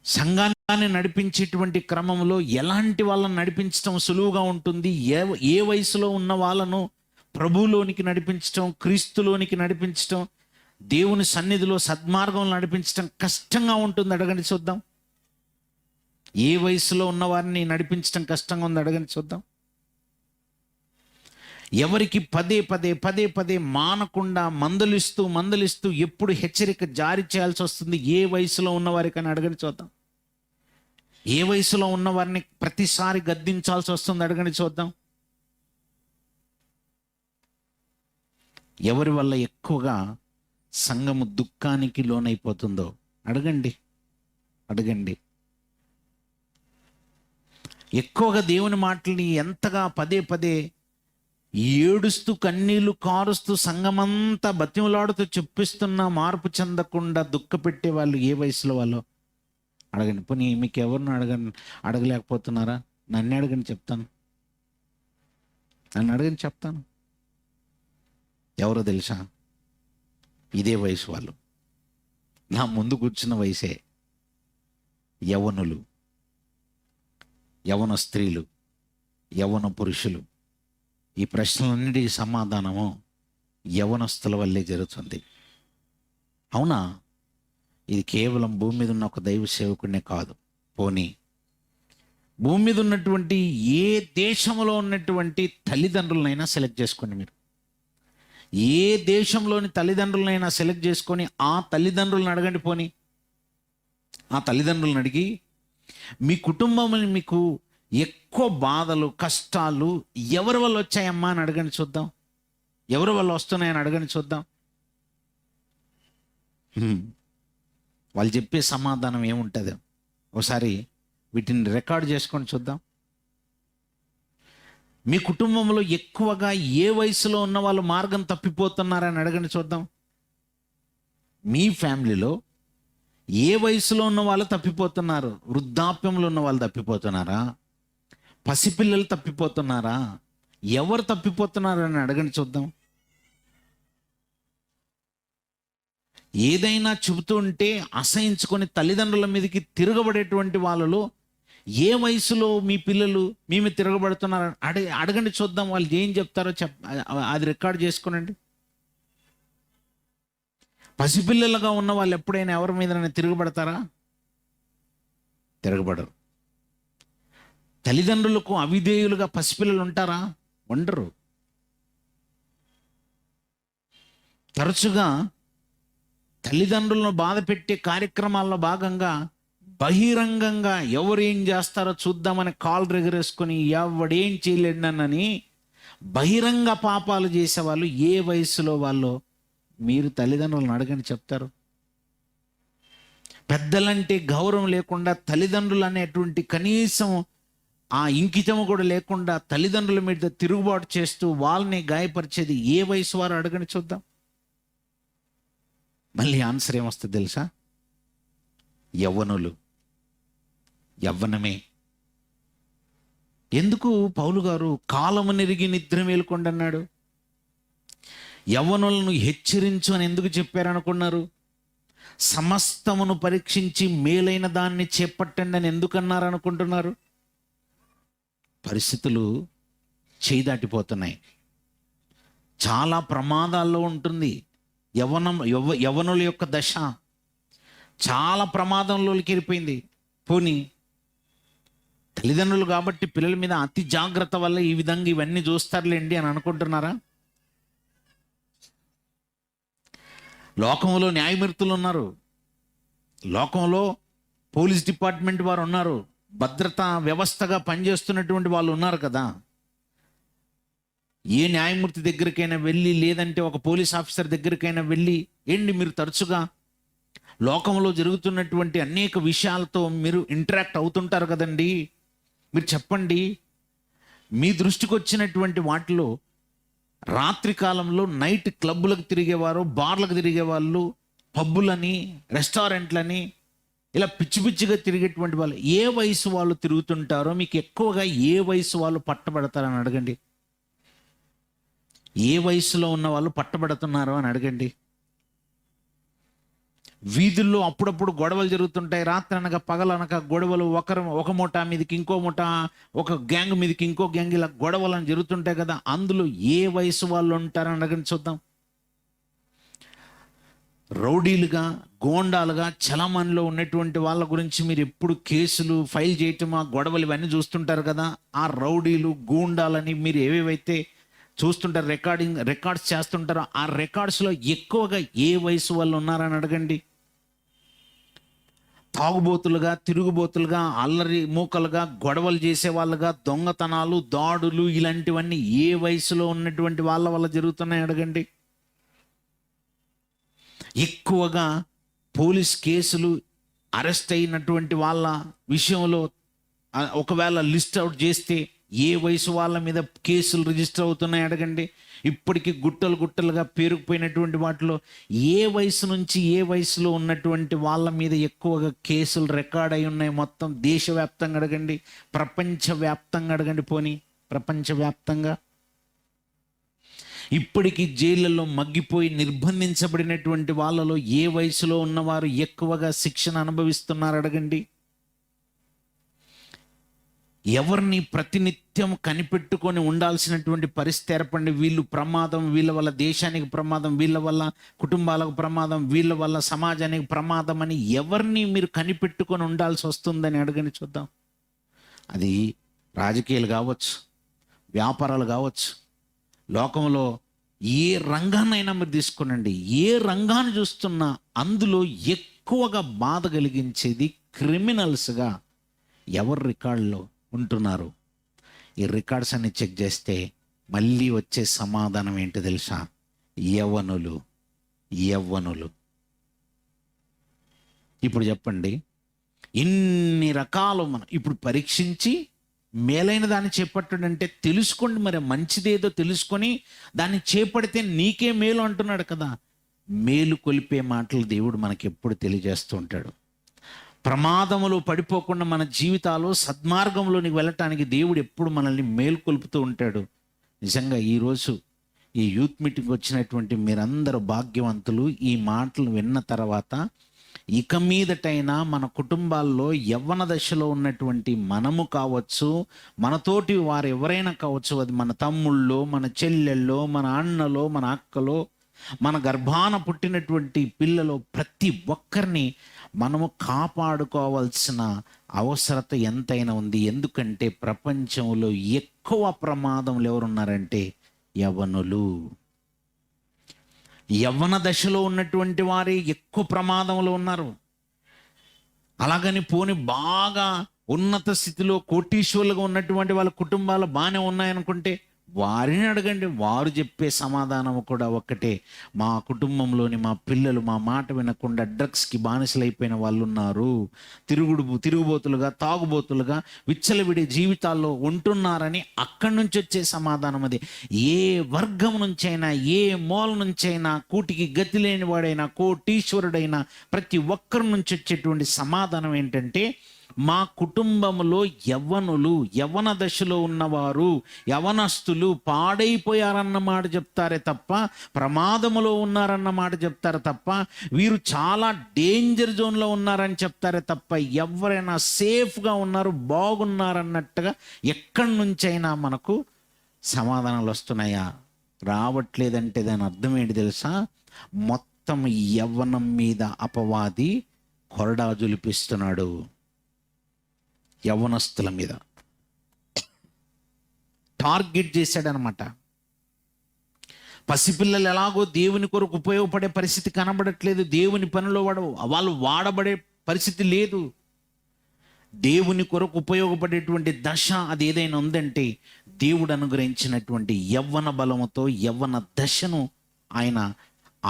Speaker 1: సంఘాన్ని నడిపించేటువంటి క్రమంలో ఎలాంటి వాళ్ళని నడిపించడం సులువుగా ఉంటుంది? ఏ వయసులో ఉన్న వాళ్ళను ప్రభువులోనికి నడిపించడం, క్రీస్తులోనికి నడిపించడం, దేవుని సన్నిధిలో సద్మార్గంలో నడిపించడం కష్టంగా ఉంటుంది? అడగండి, చూద్దాం. ఏ వయసులో ఉన్న వారిని నడిపించడం కష్టంగా ఉంది? అడగండి, చూద్దాం. ఎవరికి పదే పదే పదే పదే మానకుండా మందలిస్తూ ఎప్పుడు హెచ్చరిక జారీ చేయాల్సి వస్తుంది? ఏ వయసులో ఉన్నవారికని అడగండి, చూద్దాం. ఏ వయసులో ఉన్నవారిని ప్రతిసారి గద్దించాల్సి వస్తుంది? అడగండి, చూద్దాం. ఎవరి వల్ల ఎక్కువగా సంఘము దుఃఖానికి లోనైపోతుందో అడగండి. ఎక్కువగా దేవుని మాటల్ని ఎంతగా పదే పదే ఏడుస్తూ కన్నీళ్లు కారుస్తూ సంఘమంతా బతిమలాడుతూ చెప్పిస్తున్నా మార్పు చెందకుండా దుఃఖపెట్టే వాళ్ళు ఏ వయసులో వాళ్ళు అడగండి. పోనీ మీకు ఎవరిని అడగలేకపోతున్నారా? నన్ను అడగండి, చెప్తాను. నన్ను అడగని చెప్తాను. ఎవరో తెలుసా? ఇదే వయసు వాళ్ళు, నా ముందు కూర్చున్న వయసే. యవ్వనులు, యవ్వన స్త్రీలు, యవ్వన పురుషులు. ఈ ప్రశ్నలన్నిటికీ సమాధానము యవ్వనస్తుల వల్లే జరుగుతుంది. అవునా? ఇది కేవలం భూమి మీద ఉన్న ఒక దైవ సేవకుడినే కాదు. పోనీ భూమి మీద ఉన్నటువంటి ఏ దేశంలో ఉన్నటువంటి తల్లిదండ్రులనైనా సెలెక్ట్ చేసుకోండి. మీరు ఏ దేశంలోని తల్లిదండ్రులనైనా సెలెక్ట్ చేసుకొని ఆ తల్లిదండ్రులను అడగండి. పోనీ ఆ తల్లిదండ్రులను అడిగి మీ కుటుంబంలో మీకు ఎక్కువ బాధలు, కష్టాలు ఎవరి వల్ల వచ్చాయమ్మా అని అడగండి, చూద్దాం. ఎవరి వల్ల వస్తున్నాయని అడగండి, చూద్దాం. వాళ్ళు చెప్పే సమాధానం ఏముంటుంది? ఒకసారి వీటిని రికార్డ్ చేసుకొని చూద్దాం. మీ కుటుంబంలో ఎక్కువగా ఏ వయసులో ఉన్న వాళ్ళు మార్గం తప్పిపోతున్నారని అడగండి, చూద్దాం. మీ ఫ్యామిలీలో ఏ వయసులో ఉన్న వాళ్ళు తప్పిపోతున్నారు? వృద్ధాప్యంలో ఉన్న వాళ్ళు తప్పిపోతున్నారా? పసిపిల్లలు తప్పిపోతున్నారా? ఎవరు తప్పిపోతున్నారు అని అడగండి చూద్దాం. ఏదైనా చెబుతూ ఉంటే అసహించుకొని తల్లిదండ్రుల మీదకి తిరగబడేటువంటి వాళ్ళలో ఏ వయసులో మీ పిల్లలు మీ మీద తిరగబడుతున్నారు అడగండి చూద్దాం. వాళ్ళు ఏం చెప్తారో అది రికార్డ్ చేసుకునండి. పసిపిల్లలుగా ఉన్న వాళ్ళు ఎప్పుడైనా ఎవరి మీద తిరగబడతారా? తిరగబడరు. తల్లిదండ్రులకు అవిధేయులుగా పసిపిల్లలు ఉంటారా? ఉండరు. తరచుగా తల్లిదండ్రులను బాధ పెట్టే కార్యక్రమాల్లో భాగంగా బహిరంగంగా ఎవరు ఏం చేస్తారో చూద్దామని కాళ్ళు ఎగరేసుకొని ఎవడేం చేయలేడనని బహిరంగ పాపాలు చేసేవాళ్ళు ఏ వయసులో వాళ్ళు మీరు తల్లిదండ్రులను అడగని చెప్తారు. పెద్దలంటే గౌరవం లేకుండా, తల్లిదండ్రులు అనేటువంటి కనీసం ఆ ఇంకితము కూడా లేకుండా తల్లిదండ్రుల మీద తిరుగుబాటు చేస్తూ వాళ్ళని గాయపరిచేది ఏ వయసు వారు అడగని చూద్దాం. మళ్ళీ ఆన్సర్ ఏమొస్తుంది తెలుసా? యవ్వనులు. యవ్వనమే. ఎందుకు పౌలు గారు కాలము నెరిగి నిద్ర మేలుకోండి అన్నాడు? యవ్వనులను హెచ్చరించు అని ఎందుకు చెప్పారనుకున్నారు? సమస్తమును పరీక్షించి మేలైన దాన్ని చేపట్టండి అని ఎందుకన్నారు అనుకుంటున్నారు? పరిస్థితులు చేయి దాటిపోతున్నాయి. చాలా ప్రమాదాల్లో ఉంటుంది యవ్వనుల యొక్క దశ. చాలా ప్రమాదంలోకి వెళ్ళిపోయింది. పోనీ తల్లిదండ్రులు కాబట్టి పిల్లల మీద అతి జాగ్రత్త వల్ల ఈ విధంగా ఇవన్నీ చూస్తారులేండి అని అనుకుంటున్నారా? లోకంలో న్యాయమూర్తులు ఉన్నారు, లోకంలో పోలీస్ డిపార్ట్మెంట్ వారు ఉన్నారు, భద్రతా వ్యవస్థగా పనిచేస్తున్నటువంటి వాళ్ళు ఉన్నారు కదా. ఏ న్యాయమూర్తి దగ్గరికైనా వెళ్ళి, లేదంటే ఒక పోలీస్ ఆఫీసర్ దగ్గరికైనా వెళ్ళి, ఏంటి మీరు తరచుగా లోకంలో జరుగుతున్నటువంటి అనేక విషయాలతో మీరు ఇంటరాక్ట్ అవుతుంటారు కదండి, మీరు చెప్పండి, మీ దృష్టికి వచ్చినటువంటి వాటిలో రాత్రి కాలంలో నైట్ క్లబ్బులకు తిరిగేవారు, బార్లకు తిరిగేవాళ్ళు, పబ్బులని, రెస్టారెంట్లని, ఇలా పిచ్చి పిచ్చిగా తిరిగేటువంటి వాళ్ళు ఏ వయసు వాళ్ళు తిరుగుతుంటారో మీకు ఎక్కువగా ఏ వయసు వాళ్ళు పట్టబడతారని అడగండి. ఏ వయసులో ఉన్న వాళ్ళు పట్టబడుతున్నారో అని అడగండి. వీధుల్లో అప్పుడప్పుడు గొడవలు జరుగుతుంటాయి. రాత్రి అనగా పగలనక గొడవలు, ఒక మూట మీదకి ఇంకో మూట, ఒక గ్యాంగ్ మీదకి ఇంకో గ్యాంగ్, ఇలా గొడవలు అని జరుగుతుంటాయి కదా. అందులో ఏ వయసు వాళ్ళు ఉంటారని అడగండి చూద్దాం. రౌడీలుగా, గోండాలుగా చలమణిలో ఉన్నటువంటి వాళ్ళ గురించి మీరు ఎప్పుడు కేసులు ఫైల్ చేయటం, ఆ గొడవలు ఇవన్నీ చూస్తుంటారు కదా. ఆ రౌడీలు, గూండాలని మీరు ఏవేవైతే చూస్తుంటారు, రికార్డ్స్ చేస్తుంటారో ఆ రికార్డ్స్లో ఎక్కువగా ఏ వయసు వాళ్ళు ఉన్నారని అడగండి. తాగుబోతులుగా, తిరుగుబోతులుగా, అల్లరి మూకలుగా, గొడవలు చేసే వాళ్ళుగా, దొంగతనాలు, దాడులు, ఇలాంటివన్నీ ఏ వయసులో ఉన్నటువంటి వాళ్ళ వల్ల జరుగుతున్నాయి అడగండి. ఎక్కువగా పోలీస్ కేసులు, అరెస్ట్ అయినటువంటి వాళ్ళ విషయంలో ఒకవేళ లిస్ట్ అవుట్ చేస్తే ఏ వయసు వాళ్ళ మీద కేసులు రిజిస్టర్ అవుతున్నాయి అడగండి. ఇప్పటికీ గుట్టలుగా పేరుకుపోయినటువంటి వాటిలో ఏ వయసు నుంచి ఏ వయసులో ఉన్నటువంటి వాళ్ళ మీద ఎక్కువగా కేసులు రికార్డ్ అయి ఉన్నాయి? మొత్తం దేశవ్యాప్తంగా అడగండి, ప్రపంచవ్యాప్తంగా అడగండి. పోనీ ప్రపంచవ్యాప్తంగా ఇప్పటికీ జైళ్ళల్లో మగ్గిపోయి నిర్బంధించబడినటువంటి వాళ్ళలో ఏ వయసులో ఉన్నవారు ఎక్కువగా శిక్షణ అనుభవిస్తున్నారు అడగండి. ఎవరిని ప్రతినిత్యం కనిపెట్టుకొని ఉండాల్సినటువంటి పరిస్థితి ఏర్పడి, వీళ్ళు ప్రమాదం, వీళ్ళ వల్ల దేశానికి ప్రమాదం, వీళ్ళ వల్ల కుటుంబాలకు ప్రమాదం, వీళ్ళ వల్ల సమాజానికి ప్రమాదం అని ఎవరిని మీరు కనిపెట్టుకొని ఉండాల్సి వస్తుందని అడగని చూద్దాం. అది రాజకీయాలు కావచ్చు, వ్యాపారాలు కావచ్చు, లోకంలో ఏ రంగాన్నైనా మీరు తీసుకునండి. ఏ రంగాన్ని చూస్తున్నా అందులో ఎక్కువగా బాధ కలిగించేది క్రిమినల్స్గా ఎవరి రికార్డులో ఉంటున్నారు. ఈ రికార్డ్స్ అన్ని చెక్ చేస్తే మళ్ళీ వచ్చే సమాధానం ఏంటి తెలుసా? యవ్వనులు. ఇప్పుడు చెప్పండి, ఇన్ని రకాలు మనం ఇప్పుడు పరీక్షించి మేలైన దాన్ని చేపట్టడంటే తెలుసుకోండి. మరి మంచిదేదో తెలుసుకొని దాన్ని చేపడితే నీకే మేలు అంటున్నాడు కదా. మేలు కొలిపే మాటలు దేవుడు మనకి ఎప్పుడు తెలియజేస్తూ ఉంటాడు. ప్రమాదములో పడిపోకుండా మన జీవితాలు సద్మార్గంలోనికి వెళ్ళటానికి దేవుడు ఎప్పుడు మనల్ని మేలుకొల్పుతూ ఉంటాడు. నిజంగా ఈరోజు ఈ యూత్ మీటింగ్ వచ్చినటువంటి మీరందరూ భాగ్యవంతులు. ఈ మాటలు విన్న తర్వాత ఇక మీదటైనా మన కుటుంబాల్లో యవ్వన దశలో ఉన్నటువంటి మనము కావచ్చు, మనతోటి వారు ఎవరైనా కావచ్చు, అది మన తమ్ముళ్ళో, మన చెల్లెళ్ళో, మన అన్నలో, మన అక్కలో, మన గర్భాన పుట్టినటువంటి పిల్లలో ప్రతి ఒక్కరిని మనము కాపాడుకోవాల్సిన అవసరత ఎంతైనా ఉంది. ఎందుకంటే ప్రపంచంలో ఎక్కువ ప్రమాదంలో ఎవరున్నారంటే యవ్వనులు. యవ్వన దశలో ఉన్నటువంటి వారే ఎక్కువ ప్రమాదంలో ఉన్నారు. అలాగని పోని బాగా ఉన్నత స్థితిలో కోటీశ్వరులుగా ఉన్నటువంటి వాళ్ళ కుటుంబాలు బాగానే ఉన్నాయనుకుంటే వారిని అడగండి, వారు చెప్పే సమాధానం కూడా ఒక్కటే. మా కుటుంబంలోని మా పిల్లలు మా మాట వినకుండా డ్రగ్స్కి బానిసలైపోయిన వాళ్ళు ఉన్నారు, తిరుగుబోతులుగా తాగుబోతులుగా విచ్చలవిడి జీవితాల్లో ఉంటున్నారని అక్కడి నుంచి వచ్చే సమాధానం అది. ఏ వర్గం నుంచైనా, ఏ మూల నుంచైనా, కూటికి గతి లేని వాడైనా, కోటీశ్వరుడైనా ప్రతి ఒక్కరి నుంచి వచ్చేటువంటి సమాధానం ఏంటంటే, మా కుటుంబంలో యవ్వనులు, యవ్వన దశలో ఉన్నవారు, యవ్వనస్తులు పాడైపోయారన్న మాట చెప్తారే తప్ప, ప్రమాదములో ఉన్నారన్న మాట చెప్తారు తప్ప, వీరు చాలా డేంజర్ జోన్లో ఉన్నారని చెప్తారే తప్ప, ఎవరైనా సేఫ్గా ఉన్నారు, బాగున్నారన్నట్టుగా ఎక్కడి నుంచైనా మనకు సమాధానాలు వస్తున్నాయా? రావట్లేదంటే దాని అర్థం ఏంటి తెలుసా? మొత్తం యవ్వనం మీద అపవాది కొరడా జులిపిస్తున్నాడు. యవ్వనస్తుల మీద టార్గెట్ చేశాడనమాట. పసిపిల్లలు ఎలాగో దేవుని కొరకు ఉపయోగపడే పరిస్థితి కనబడట్లేదు, దేవుని పనిలో వాళ్ళు వాడబడే పరిస్థితి లేదు. దేవుని కొరకు ఉపయోగపడేటువంటి దశ అది ఏదైనా ఉందంటే దేవుడు అనుగ్రహించినటువంటి యవ్వన బలముతో యవ్వన దశను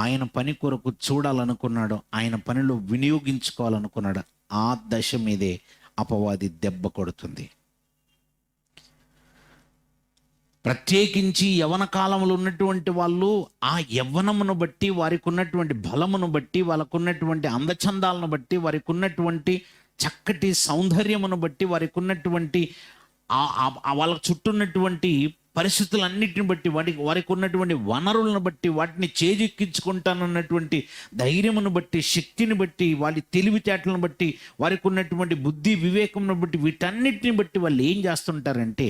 Speaker 1: ఆయన పని కొరకు చూడాలనుకున్నాడు, ఆయన పనిలో వినియోగించుకోవాలనుకున్నాడు. ఆ దశ మీదే అపవాది దెబ్బ కొడుతుంది. ప్రత్యేకించి యవ్వన కాలంలో ఉన్నటువంటి వాళ్ళు ఆ యవ్వనమును బట్టి, వారికి ఉన్నటువంటి బలమును బట్టి, వాళ్ళకు ఉన్నటువంటి అందచందాలను బట్టి, వారికి ఉన్నటువంటి చక్కటి సౌందర్యమును బట్టి, వారికి ఉన్నటువంటి వాళ్ళ చుట్టూ ఉన్నటువంటి పరిస్థితులన్నిటిని బట్టి, వారికి ఉన్నటువంటి వనరులను బట్టి, వాటిని చేజిక్కించుకుంటానన్నటువంటి ధైర్యమును బట్టి, శక్తిని బట్టి, వారి తెలివితేటలను బట్టి, వారికి ఉన్నటువంటి బుద్ధి వివేకమును బట్టి, వీటన్నిటిని బట్టి వాళ్ళు ఏం చేస్తుంటారంటే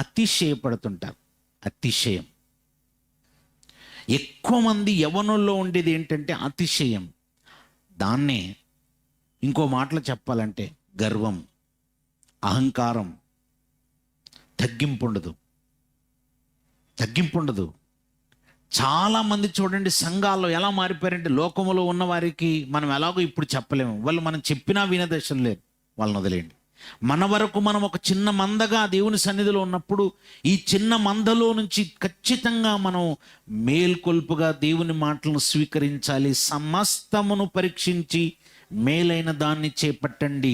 Speaker 1: అతిశయపడుతుంటారు. అతిశయం. ఎక్కువ మంది యవ్వనుల్లో ఉండేది ఏంటంటే అతిశయం. దాన్నే ఇంకో మాటలో చెప్పాలంటే గర్వం, అహంకారం. తగ్గింపు ఉండదు. చాలామంది చూడండి సంఘాల్లో ఎలా మారిపోయారంటే, లోకములో ఉన్న వారికి మనం ఎలాగో ఇప్పుడు చెప్పలేము, వాళ్ళు మనం చెప్పినా వినదశలు లేరు, వాళ్ళని వదిలేయండి. మన వరకు మనం ఒక చిన్న మందగా దేవుని సన్నిధిలో ఉన్నప్పుడు ఈ చిన్న మందలో నుంచి ఖచ్చితంగా మనం మేల్కొల్పుగా దేవుని మాటలను స్వీకరించాలి. సమస్తమును పరీక్షించి మేలైన దాన్ని చేపట్టండి,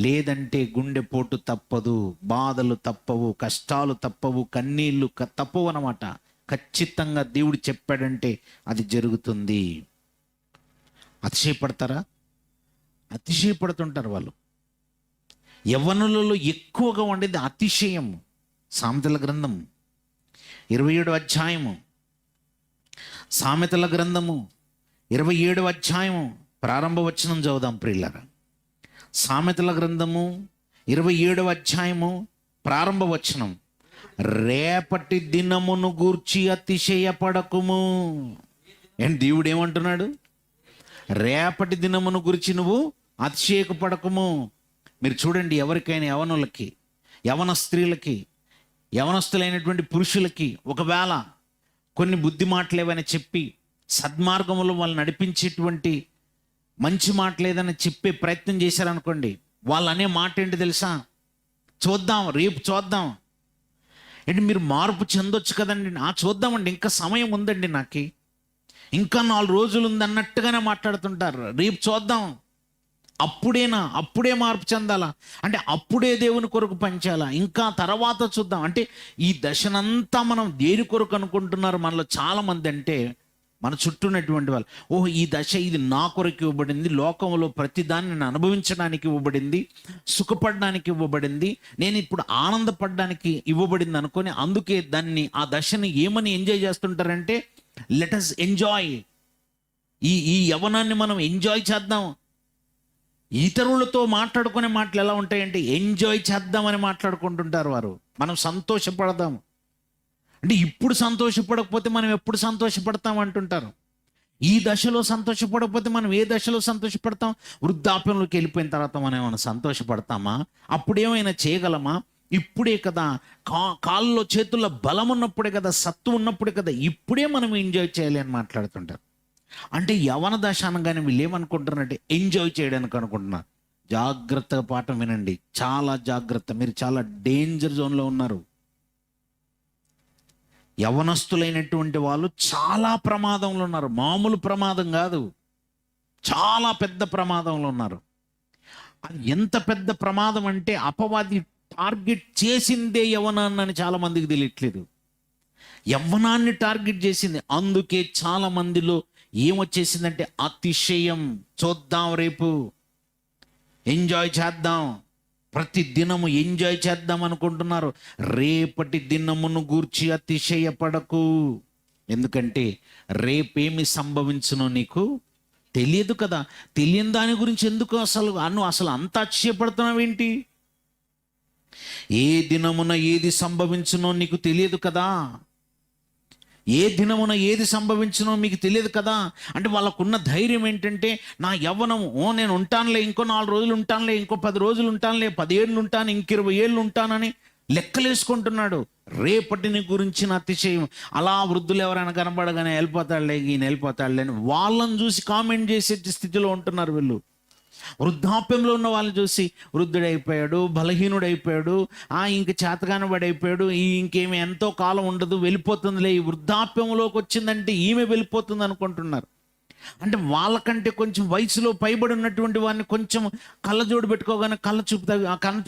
Speaker 1: లేదంటే గుండెపోటు తప్పదు, బాధలు తప్పవు, కష్టాలు తప్పవు, కన్నీళ్ళు తప్పవు అన్నమాట. ఖచ్చితంగా దేవుడు చెప్పాడంటే అది జరుగుతుంది. అతిశయపడతారా? అతిశయపడుతుంటారు వాళ్ళు. యవ్వనులలో ఎక్కువగా ఉండేది అతిశయం. సామెతల గ్రంథం 27వ అధ్యాయము, సామెతల గ్రంథము 27వ అధ్యాయము ప్రారంభ వచనం చదువుదాం ప్రియులారా. సామెతల గ్రంథము 27వ అధ్యాయము ప్రారంభ వచనం. రేపటి దినమును గూర్చి అతిశయపడకుము. ఏంటి దేవుడు ఏమంటున్నాడు? రేపటి దినమును గురించి నువ్వు అతిశయపడకుము. మీరు చూడండి, ఎవరికైనా యవనులకి, యవన స్త్రీలకి, యవనస్తులైనటువంటి పురుషులకి ఒకవేళ కొన్ని బుద్ధి మాటలు ఏవైనా చెప్పి సద్మార్గంలో వాళ్ళు నడిపించేటువంటి మంచి మాటలు ఏదైనా చెప్పే ప్రయత్నం చేశారనుకోండి, వాళ్ళు అనే మాట ఏంటి తెలుసా? చూద్దాం, రేపు చూద్దాం. ఏంటి మీరు మార్పు చెందొచ్చు కదండి? చూద్దామండి, ఇంకా సమయం ఉందండి, నాకు ఇంకా 4 రోజులు ఉంది అన్నట్టుగానే మాట్లాడుతుంటారు. రేపు చూద్దాం, అప్పుడే మార్పు చెందాలా అంటే, అప్పుడే దేవుని కొరకు పనిచేయాలా, ఇంకా తర్వాత చూద్దాం అంటే, ఈ దశనంతా మనం దేని కొరకు అనుకుంటున్నారు మనలో చాలామంది అంటే, మన చుట్టూ ఉన్నటువంటి వాళ్ళు, ఓహో ఈ దశ ఇది నా కొరకు ఇవ్వబడింది, లోకంలో ప్రతి దాన్ని నేను అనుభవించడానికి ఇవ్వబడింది, సుఖపడడానికి ఇవ్వబడింది, నేను ఇప్పుడు ఆనందపడడానికి ఇవ్వబడింది అనుకొని అందుకే దాన్ని ఆ దశని ఏమని ఎంజాయ్ చేస్తుంటారంటే లెట్ us ఎంజాయ్. ఈ యవ్వనాన్ని మనం ఎంజాయ్ చేద్దాం. ఇతరులతో మాట్లాడుకునే మాటలు ఎలా ఉంటాయంటే ఎంజాయ్ చేద్దామని మాట్లాడుకుంటుంటారు వారు. మనం సంతోషపడదాం అంటే ఇప్పుడు సంతోషపడకపోతే మనం ఎప్పుడు సంతోషపడతాం అంటుంటారు. ఈ దశలో సంతోషపడకపోతే మనం ఏ దశలో సంతోషపడతాం? వృద్ధాప్యంలోకి వెళ్ళిపోయిన తర్వాత మనం ఏమైనా సంతోషపడతామా? అప్పుడేమైనా చేయగలమా? ఇప్పుడే కదా, కాళ్ళలో చేతుల్లో బలం ఉన్నప్పుడే కదా, సత్తు ఉన్నప్పుడే కదా, ఇప్పుడే మనం ఎంజాయ్ చేయాలి అని మాట్లాడుతుంటారు. అంటే యవన దశ అనగానే వీళ్ళు ఏమనుకుంటున్నారంటే ఎంజాయ్ చేయడానికి అనుకుంటున్నారు. జాగ్రత్తగా పాఠం వినండి, చాలా జాగ్రత్త. మీరు చాలా డేంజర్ జోన్లో ఉన్నారు. యవనస్తులైనటువంటి వాళ్ళు చాలా ప్రమాదంలో ఉన్నారు. మామూలు ప్రమాదం కాదు, చాలా పెద్ద ప్రమాదంలో ఉన్నారు. అది ఎంత పెద్ద ప్రమాదం అంటే అపవాది టార్గెట్ చేసిందే యవ్వనాన్ని అని చాలా మందికి తెలియట్లేదు. యవ్వనాన్ని టార్గెట్ చేసింది. అందుకే చాలా మందిలో ఏమొచ్చేసిందంటే అతిశయం. చూద్దాం, రేపు ఎంజాయ్ చేద్దాం, ప్రతి దినము ఎంజాయ్ చేద్దాం అనుకుంటున్నారు. రేపటి దినమును గూర్చి అతిశయపడకు, ఎందుకంటే రేపేమి సంభవించునో నీకు తెలియదు కదా. తెలియని దాని గురించి ఎందుకు అసలు అంత అతిశయపడుతున్నావేంటి? ఏ దినమున ఏది సంభవించునో నీకు తెలియదు కదా. ఏ దినమున ఏది సంభవించునో మీకు తెలియదు కదా. అంటే వాళ్ళకున్న ధైర్యం ఏంటంటే నా యవ్వనము, నేను ఉంటానులే, ఇంకో 4 రోజులు ఉంటానులే, ఇంకో 10 రోజులు ఉంటానులే, 10 ఏళ్ళు ఉంటాను, ఇంక 20 ఏళ్ళు ఉంటానని లెక్కలేసుకుంటున్నాడు. రేపటిని గురించిన అతిశయం. అలా వృద్ధులు ఎవరైనా కనబడగానే వెళ్ళిపోతాడులే, ఈయన వెళ్ళిపోతాడులే అని వాళ్ళని చూసి కామెంట్ చేసే స్థితిలో ఉంటున్నారు వీళ్ళు. వృద్ధాప్యంలో ఉన్న వాళ్ళని చూసి వృద్ధుడైపోయాడు, బలహీనుడైపోయాడు, ఇంక చేతగానబడైపోయాడు, ఇంకేమి ఎంతో కాలం ఉండదు, వెళ్ళిపోతుందిలే, ఈ వృద్ధాప్యంలోకి వచ్చిందంటే ఈమె వెళ్ళిపోతుంది అనుకుంటున్నారు. అంటే వాళ్ళకంటే కొంచెం వయసులో పైబడి ఉన్నటువంటి వాడిని కొంచెం కళ్ళజోడు పెట్టుకోగానే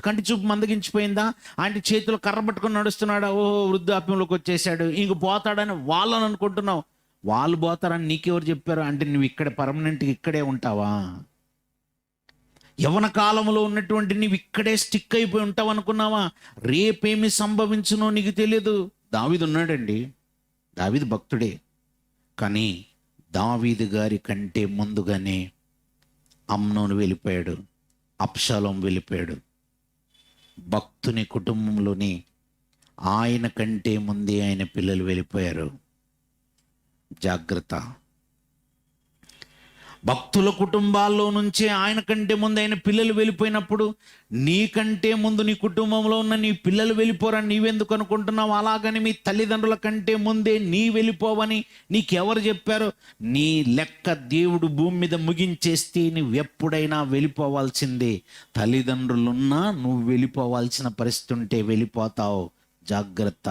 Speaker 1: కంటి చూపు మందగించిపోయిందా, అంటే చేతిలో కర్ర పట్టుకొని నడుస్తున్నాడా, ఓహో వృద్ధాప్యంలోకి వచ్చేసాడు, ఇంక పోతాడని వాళ్ళని అనుకుంటున్నావు. వాళ్ళు పోతారని నీకెవరు చెప్పారు? అంటే నువ్వు ఇక్కడ పర్మనెంట్గా ఇక్కడే ఉంటావా? యవన కాలంలో ఉన్నటువంటి నీవు ఇక్కడే స్టిక్ అయిపోయి ఉంటావు అనుకున్నావా? రేపేమి సంభవించునో నీకు తెలియదు. దావీదు ఉన్నాడండి, దావీదు భక్తుడే, కానీ దావీదు గారి కంటే ముందుగానే అమ్నోను వెళ్ళిపోయాడు, అబ్షాలోం వెళ్ళిపోయాడు. భక్తుని కుటుంబంలోని ఆయన కంటే ముందే ఆయన పిల్లలు వెళ్ళిపోయారు. జాగ్రత్త. భక్తుల కుటుంబాల్లో నుంచే ఆయన కంటే ముందు ఆయన పిల్లలు వెళ్ళిపోయినప్పుడు నీకంటే ముందు నీ కుటుంబంలో ఉన్న నీ పిల్లలు వెళ్ళిపోరని నీవెందుకు అనుకుంటున్నావు? అలాగని మీ తల్లిదండ్రుల కంటే ముందే నీ వెళ్ళిపోవని నీకెవరు చెప్పారు? నీ లెక్క దేవుడు భూమి మీద ముగించేస్తే నువ్వు ఎప్పుడైనా వెళ్ళిపోవాల్సిందే. తల్లిదండ్రులున్నా నువ్వు వెళ్ళిపోవాల్సిన పరిస్థితి ఉంటే వెళ్ళిపోతావు. జాగ్రత్త.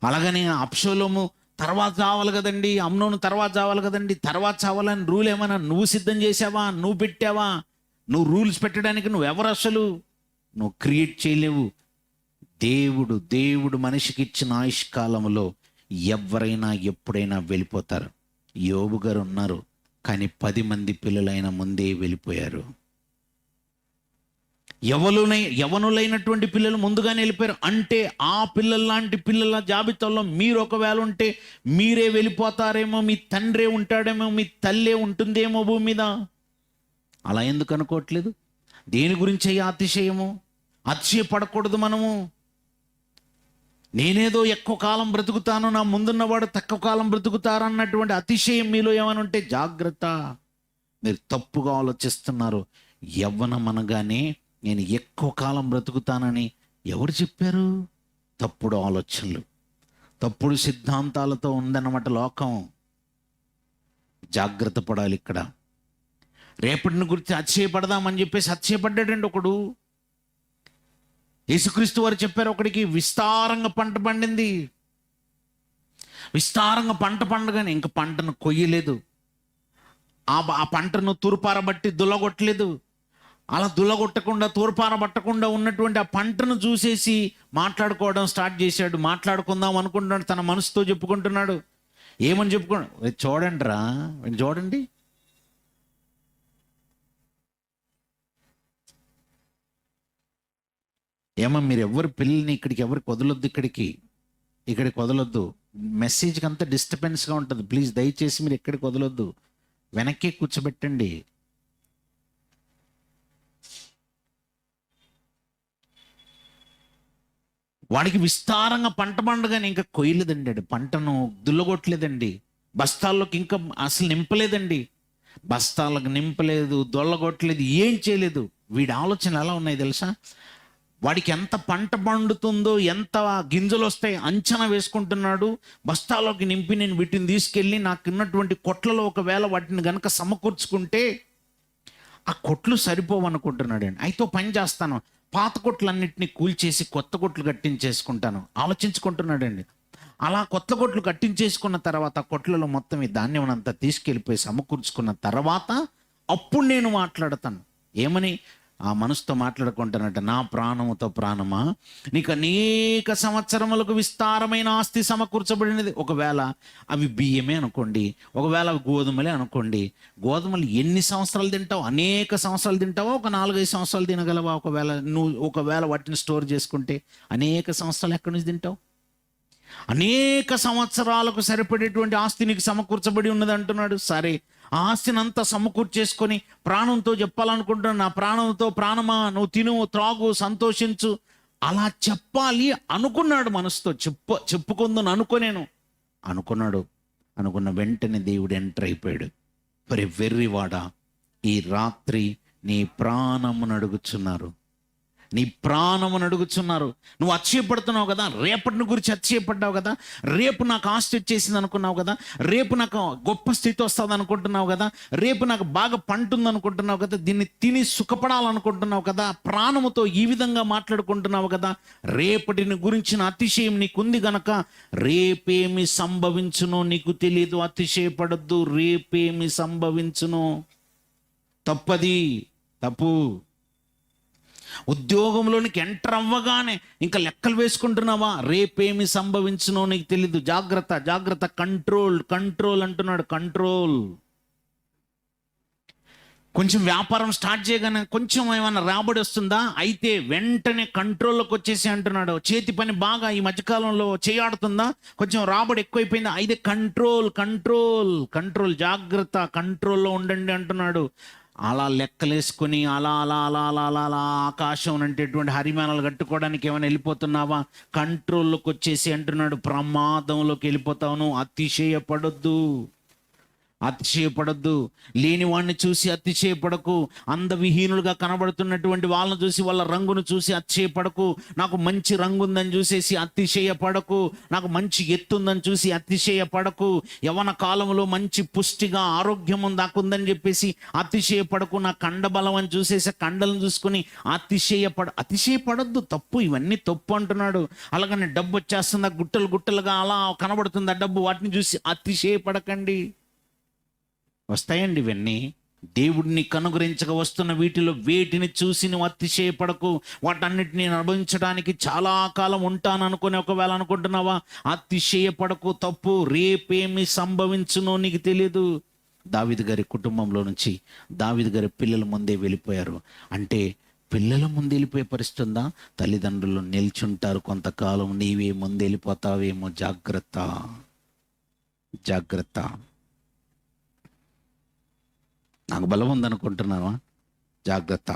Speaker 1: అలాగని అబ్షాలోము తర్వాత చావాలి కదండి, అమ్నోను తర్వాత చావాలి కదండి, తర్వాత చావాలని రూల్ ఏమైనా నువ్వు సిద్ధం చేసావా? నువ్వు పెట్టావా? నువ్వు రూల్స్ పెట్టడానికి నువ్వెవరు? అసలు నువ్వు క్రియేట్ చేయలేవు. దేవుడు మనిషికి ఇచ్చిన ఆయుష్కాలంలో ఎవరైనా ఎప్పుడైనా వెళ్ళిపోతారు. యోబు గారు ఉన్నారు, కానీ 10 మంది పిల్లలైన ముందే వెళ్ళిపోయారు. యవనులైనటువంటి పిల్లలు ముందుగానే వెళ్ళిపోయారు. అంటే ఆ పిల్లల లాంటి పిల్లల జాబితాలో మీరు ఒకవేళ ఉంటే మీరే వెళ్ళిపోతారేమో, మీ తండ్రే ఉంటాడేమో, మీ తల్లే ఉంటుందేమో భూమి మీద. అలా ఎందుకు అనుకోవట్లేదు? దేని గురించి అతిశయము? అతిశయపడకూడదు మనము. నేనేదో ఎక్కువ కాలం బ్రతుకుతాను, నా ముందున్నవాడు తక్కువ కాలం బ్రతుకుతారన్నటువంటి అతిశయం మీలో ఏమైనా ఉంటే జాగ్రత్త. మీరు తప్పుగా ఆలోచిస్తున్నారు. యవ్వనం అనగానే నేను ఎక్కువ కాలం బ్రతుకుతానని ఎవరు చెప్పారు? తప్పుడు ఆలోచనలు, తప్పుడు సిద్ధాంతాలతో ఉందన్నమాట లోకం. జాగ్రత్త పడాలి. ఇక్కడ రేపటిని గురించి అతిశయపడదామని చెప్పేసి అతిశయపడ్డాడండి ఒకడు. యేసుక్రీస్తు వారు చెప్పారు, ఒకడికి విస్తారంగా పంట పండింది. విస్తారంగా పంట పండగానే ఇంక పంటను కొయ్యలేదు, ఆ పంటను తూర్పారబట్టి దుల్లగొట్టలేదు. అలా దుల్లగొట్టకుండా తూర్పారబట్టకుండా ఉన్నటువంటి ఆ పంటను చూసేసి మాట్లాడుకోవడం స్టార్ట్ చేశాడు. మాట్లాడుకుందాం అనుకుంటున్నాడు, తన మనసుతో చెప్పుకుంటున్నాడు. ఏమని చెప్పుకోండి, చూడండి రా, చూడండి. ఏమో మీరు ఎవరు పిల్లల్ని ఇక్కడికి ఎవరికి వదలొద్దు, ఇక్కడికి వదలొద్దు. మెసేజ్కి అంతా డిస్టర్బెన్స్గా ఉంటుంది. ప్లీజ్ దయచేసి మీరు ఎక్కడికి వదలొద్దు, వెనక్కి కూర్చోబెట్టండి. వాడికి విస్తారంగా పంట పండుగని ఇంకా కొయ్యలేదండి, పంటను దుల్లగొట్టలేదండి, బస్తాల్లోకి ఇంకా అసలు నింపలేదండి, బస్తాలకు నింపలేదు, దొల్లగొట్టలేదు, ఏం చేయలేదు. వీడి ఆలోచనలు ఎలా ఉన్నాయి తెలుసా? వాడికి ఎంత పంట పండుతుందో, ఎంత గింజలు వస్తాయి అంచనా వేసుకుంటున్నాడు. బస్తాలోకి నింపి నేను వీటిని తీసుకెళ్ళి నాకున్నటువంటి కొట్లలో ఒకవేళ వాటిని గనక సమకూర్చుకుంటే ఆ కొట్లు సరిపోవు అనుకుంటున్నాడు అండి. అయితే పని చేస్తాను, పాత కొట్లన్నింటినీ కూల్చేసి కొత్త కొట్లు కట్టించేసుకుంటాను ఆలోచించుకుంటున్నాడండి. అలా కొత్త కొట్లు కట్టించేసుకున్న తర్వాత కొట్లలో మొత్తం ఈ ధాన్యం అంతా తీసుకెళ్ళిపోయి సమకూర్చుకున్న తర్వాత అప్పుడు నేను మాట్లాడతాను. ఏమని? ఆ మనసుతో మాట్లాడుకుంటానంట, నా ప్రాణముతో ప్రాణమా, నీకు అనేక సంవత్సరములకు విస్తారమైన ఆస్తి సమకూర్చబడినది. ఒకవేళ అవి బియ్యమే అనుకోండి, ఒకవేళ అవి గోధుమలే అనుకోండి. గోధుమలు ఎన్ని సంవత్సరాలు తింటావు? అనేక సంవత్సరాలు తింటావా? ఒక 4-5 సంవత్సరాలు తినగలవా? ఒకవేళ వాటిని స్టోర్ చేసుకుంటే అనేక సంవత్సరాలు ఎక్కడి నుంచి తింటావు? అనేక సంవత్సరాలకు సరిపడేటువంటి ఆస్తి నీకు సమకూర్చబడి ఉన్నది అంటున్నాడు. సరే, ఆ ఆస్తిని అంతా సమకూర్చేసుకొని ప్రాణంతో చెప్పాలనుకుంటున్నాను, నా ప్రాణంతో ప్రాణమా, నువ్వు తిను, త్రాగు, సంతోషించు, అలా చెప్పాలి అనుకున్నాడు. మనసుతో చెప్పుకుందని అనుకున్నాడు. అనుకున్న వెంటనే దేవుడు ఎంటర్ అయిపోయాడు. మరి వెర్రివాడా, ఈ రాత్రి నీ ప్రాణమును అడుగుచున్నారు, నీ ప్రాణమును అడుగుచున్నారు. నువ్వు అతిశయపడుతున్నావు కదా, రేపటిని గురించి అతిశయపడ్డావు కదా, రేపు నాకు ఆస్తి వచ్చేసింది అనుకున్నావు కదా, రేపు నాకు గొప్ప స్థితి వస్తుంది అనుకుంటున్నావు కదా, రేపు నాకు బాగా పంటుంది అనుకుంటున్నావు కదా, దీన్ని తిని సుఖపడాలనుకుంటున్నావు కదా, ప్రాణముతో ఈ విధంగా మాట్లాడుకుంటున్నావు కదా, రేపటిని గురించిన అతిశయం నీకుంది గనక రేపేమి సంభవించునో నీకు తెలియదు. అతిశయపడద్దు, రేపేమి సంభవించునో. తప్పు. ఉద్యోగంలోనికి ఎంటర్ అవ్వగానే ఇంకా లెక్కలు వేసుకుంటున్నావా? రేపేమి సంభవించునో నీకు తెలీదు. జాగ్రత్త. కంట్రోల్ అంటున్నాడు. కంట్రోల్. కొంచెం వ్యాపారం స్టార్ట్ చేయగానే కొంచెం ఏమైనా రాబడి వస్తుందా? అయితే వెంటనే కంట్రోల్లోకి వచ్చేసి అంటున్నాడు. చేతి పని బాగా ఈ మధ్యకాలంలో చేయాడుతుందా? కొంచెం రాబడి ఎక్కువైపోయిందా? అయితే కంట్రోల్. జాగ్రత్త, కంట్రోల్లో ఉండండి అంటున్నాడు. అలా లెక్కలేసుకొని అలా ఆకాశం అంటేటువంటి హరిమానాలు కట్టుకోవడానికి ఏమైనా వెళ్ళిపోతున్నావా? కంట్రోల్లోకి వచ్చేసి అంటున్నాడు, ప్రమాదంలోకి వెళ్ళిపోతావు. అతిశయపడద్దు. లేని వాడిని చూసి అతిశయపడకు. అందవిహీనులుగా కనబడుతున్నటువంటి వాళ్ళని చూసి, వాళ్ళ రంగును చూసి అతిశయపడకు. నాకు మంచి రంగు ఉందని చూసేసి అతిశయపడకు. నాకు మంచి ఎత్తుందని చూసి అతిశయపడకు. యవ్వన కాలంలో మంచి పుష్టిగా ఆరోగ్యం నాకుందని చెప్పేసి అతిశయపడకు. నా కండబలం అని చూసేసి కండలను చూసుకొని అతిశయపడద్దు. తప్పు, ఇవన్నీ తప్పు అంటున్నాడు. అలాగని డబ్బు వచ్చేస్తుందా, గుట్టలుగా అలా కనబడుతుందా డబ్బు, వాటిని చూసి అతిశయపడకండి. వస్తాయండి ఇవన్నీ, దేవుడిని కనుగరించక వస్తున్న వీటిలో వేటిని చూసి నువ్వు అతిశయపడకు. వాటన్నిటిని నేను అనుభవించడానికి చాలా కాలం ఉంటాను అనుకుని ఒకవేళ అనుకుంటున్నావా? అతిశయపడకు. తప్పు. రేపేమి సంభవించునో నీకు తెలియదు. దావీదు గారి కుటుంబంలో నుంచి దావీదు గారి పిల్లల ముందే వెళ్ళిపోయారు. అంటే పిల్లల ముందు వెళ్ళిపోయే పరిస్థితి ఉందా? తల్లిదండ్రులు నిల్చుంటారు కొంతకాలం, నీవే ముందు వెళ్ళిపోతావేమో. జాగ్రత్త. నాకు బలం ఉందనుకుంటున్నావా? జాగ్రత్త.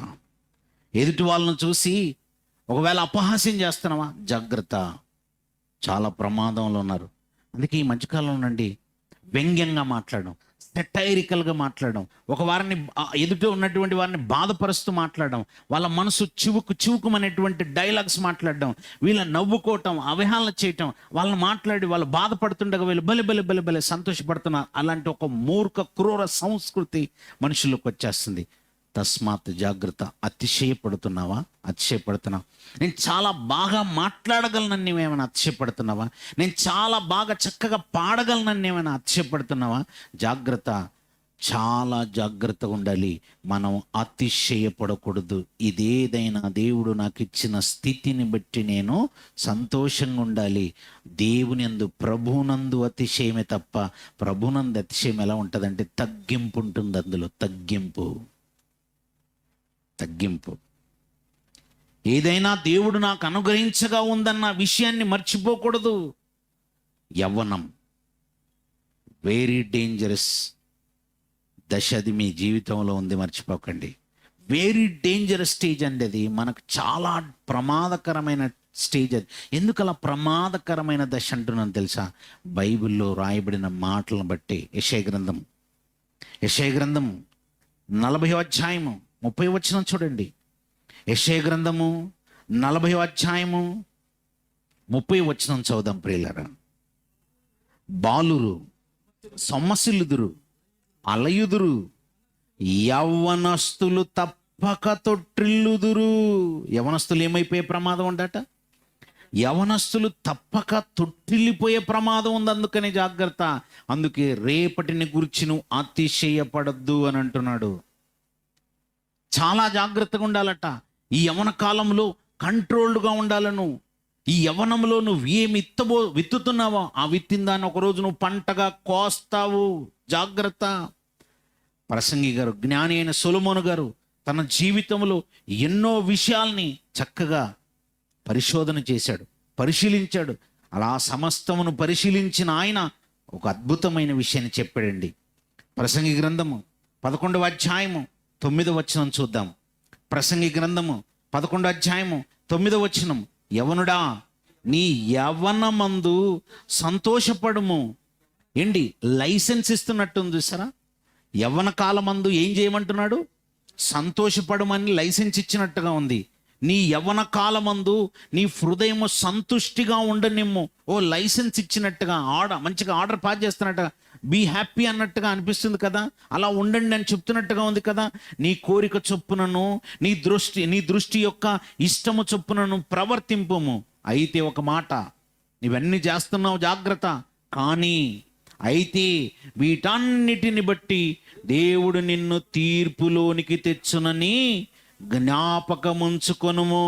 Speaker 1: ఎదుటి వాళ్ళను చూసి ఒకవేళ అపహాస్యం చేస్తున్నావా? జాగ్రత్త. చాలా ప్రమాదంలో ఉన్నారు. అందుకే ఈ మధ్యకాలంలో నుండి వ్యంగ్యంగా మాట్లాడడం, సెటైరికల్గా మాట్లాడడం, ఒక వారిని ఎదుట ఉన్నటువంటి వారిని బాధపరుస్తూ మాట్లాడడం, వాళ్ళ మనసు చివుకుమనేటువంటి డైలాగ్స్ మాట్లాడడం, వీళ్ళని నవ్వుకోవటం, అవహేళన చేయటం, వాళ్ళని మాట్లాడి వాళ్ళు బాధపడుతుండగా వీళ్ళు బలే సంతోషపడుతున్నారు. అలాంటి ఒక మూర్ఖ క్రూర సంస్కృతి మనుషులకు వచ్చేస్తుంది. తస్మాత్ జాగ్రత్త. అతిశయపడుతున్నావా? నేను చాలా బాగా మాట్లాడగలనని ఏమైనా అతిశయపడుతున్నావా? నేను చాలా బాగా చక్కగా పాడగలనని ఏమైనా అతిశయపడుతున్నావా? జాగ్రత్త. చాలా జాగ్రత్తగా ఉండాలి. మనం అతిశయపడకూడదు. ఇదేదైనా దేవుడు నాకు ఇచ్చిన స్థితిని బట్టి నేను సంతోషంగా ఉండాలి. దేవుని యందు, ప్రభునందు అతిశయమే తప్ప, ప్రభునందు అతిశయం ఎలా ఉంటుందంటే తగ్గింపు ఉంటుంది. అందులో తగ్గింపు. ఏదైనా దేవుడు నాకు అనుగ్రహించగా ఉందన్న విషయాన్ని మర్చిపోకూడదు. యవ్వనం వెరీ డేంజరస్ దశ, అది మీ జీవితంలో ఉంది, మర్చిపోకండి. వెరీ డేంజరస్ స్టేజ్ అండి అది. మనకు చాలా ప్రమాదకరమైన స్టేజ్ అది. ఎందుకు అలా ప్రమాదకరమైన దశ అంటున్నాను తెలుసా? బైబిల్లో రాయబడిన మాటలను బట్టి. యెషయా గ్రంథం 40వ అధ్యాయము 30వ వచనం చూడండి. యెషయా గ్రంథము 40వ అధ్యాయము 30వ వచనం చదువుదాం ప్రియులారా. బాలురు సొమ్మసిల్లుదురు, అలయుదురు, యవ్వనస్తులు తప్పక తొట్టిల్లుదురు. యవనస్తులు ఏమైపోయే ప్రమాదం ఉండట? యవనస్తులు తప్పక తొట్టిల్లిపోయే ప్రమాదం ఉంది. అందుకని జాగ్రత్త. అందుకే రేపటిని గురించి నువ్వు అతిశయపడద్దు అని అంటున్నాడు. చాలా జాగ్రత్తగా ఉండాలట. ఈ యవన కాలంలో కంట్రోల్డ్గా ఉండాలను. ఈ యవనంలో నువ్వు ఏమి విత్తుతున్నావో ఆ విత్తిన దాన్ని ఒకరోజు నువ్వు పంటగా కోస్తావు. జాగ్రత్త. ప్రసంగి గారు, జ్ఞాని అయిన సొలొమోను గారు తన జీవితంలో ఎన్నో విషయాల్ని చక్కగా పరిశోధన చేశాడు, పరిశీలించాడు. అలా సమస్తమును పరిశీలించిన ఆయన ఒక అద్భుతమైన విషయాన్ని చెప్పాడండి. ప్రసంగి గ్రంథము 11వ అధ్యాయము 9వ వచనం చూద్దాం. ప్రసంగి గ్రంథము 11వ అధ్యాయము 9వ వచనం. యవనుడా, నీ యవనమందు సంతోషపడుము. ఏంటి లైసెన్స్ ఇస్తున్నట్టుంది చూసారా? యవ్వన కాలమందు ఏం చేయమంటున్నాడు? సంతోషపడమని లైసెన్స్ ఇచ్చినట్టుగా ఉంది. నీ యవ్వన కాలమందు నీ హృదయము సంతుష్టిగా ఉండనిమ్ము. ఓ లైసెన్స్ ఇచ్చినట్టుగా, మంచిగా ఆర్డర్ పాస్ చేస్తున్నట్టుగా, బీ హ్యాపీ అన్నట్టుగా అనిపిస్తుంది కదా. అలా ఉండండి అని చెప్తున్నట్టుగా ఉంది కదా. నీ కోరిక చొప్పునను, నీ దృష్టి యొక్క ఇష్టము చొప్పునను ప్రవర్తింపుము. అయితే ఒక మాట, ఇవన్నీ చేస్తున్నావు జాగ్రత్త. కానీ అయితే వీటన్నిటిని బట్టి దేవుడు నిన్ను తీర్పులోనికి తెచ్చునని జ్ఞాపకముంచుకొనుము.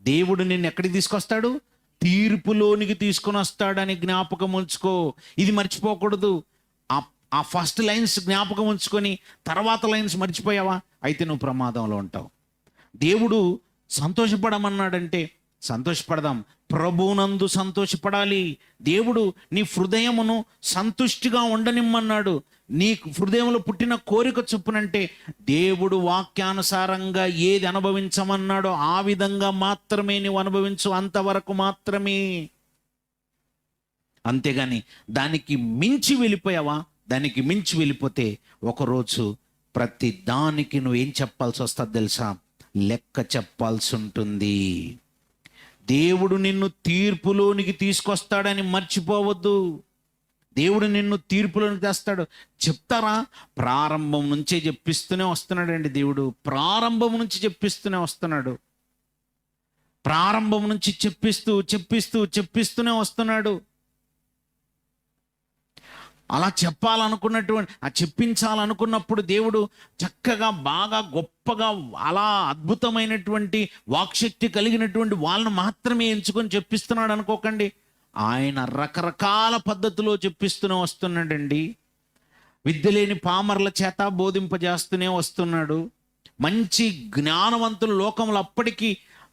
Speaker 1: దేవుడు నిన్ను ఎక్కడికి తీసుకొస్తాడు? తీర్పులోనికి తీసుకొని వస్తాడని జ్ఞాపకం ఉంచుకో. ఇది మర్చిపోకూడదు. ఆ ఫస్ట్ లైన్స్ జ్ఞాపకం ఉంచుకొని తర్వాత లైన్స్ మర్చిపోయావా, అయితే నువ్వు ప్రమాదంలో ఉంటావు. దేవుడు సంతోషపడమన్నాడంటే సంతోషపడదాం. ప్రభునందు సంతోషపడాలి. దేవుడు నీ హృదయమును సంతుష్టిగా ఉండనిమ్మన్నాడు. నీ హృదయంలో పుట్టిన కోరిక చొప్పునంటే దేవుడు వాక్యానుసారంగా ఏది అనుభవించమన్నాడో ఆ విధంగా మాత్రమే నువ్వు అనుభవించు. అంతవరకు మాత్రమే. అంతేగాని దానికి మించి వెళ్ళిపోయావా? దానికి మించి వెళ్ళిపోతే ఒకరోజు ప్రతి దానికి నువ్వేం చెప్పాల్సి వస్తుంది తెలుసా? లెక్క చెప్పాల్సి ఉంటుంది. దేవుడు నిన్ను తీర్పులోనికి తీసుకొస్తాడని మర్చిపోవద్దు. దేవుడు నిన్ను తీర్పులోనికి తెస్తాడు. చెప్తారా? ప్రారంభం నుంచే చెప్పిస్తూనే వస్తున్నాడండి దేవుడు. ప్రారంభం నుంచి చెప్పిస్తూనే వస్తున్నాడు. ప్రారంభం నుంచి చెప్పిస్తూనే వస్తున్నాడు. అలా చెప్పించాలనుకున్నప్పుడు దేవుడు చక్కగా బాగా గొప్పగా అలా అద్భుతమైనటువంటి వాక్శక్తి కలిగినటువంటి వాళ్ళని మాత్రమే ఎంచుకొని చెప్పిస్తున్నాడు అనుకోకండి. ఆయన రకరకాల పద్ధతిలో చెప్పిస్తూనే వస్తున్నాడండి. విద్య లేని పామర్ల చేత బోధింపజేస్తూనే వస్తున్నాడు. మంచి జ్ఞానవంతులు లోకంలో అప్పటికీ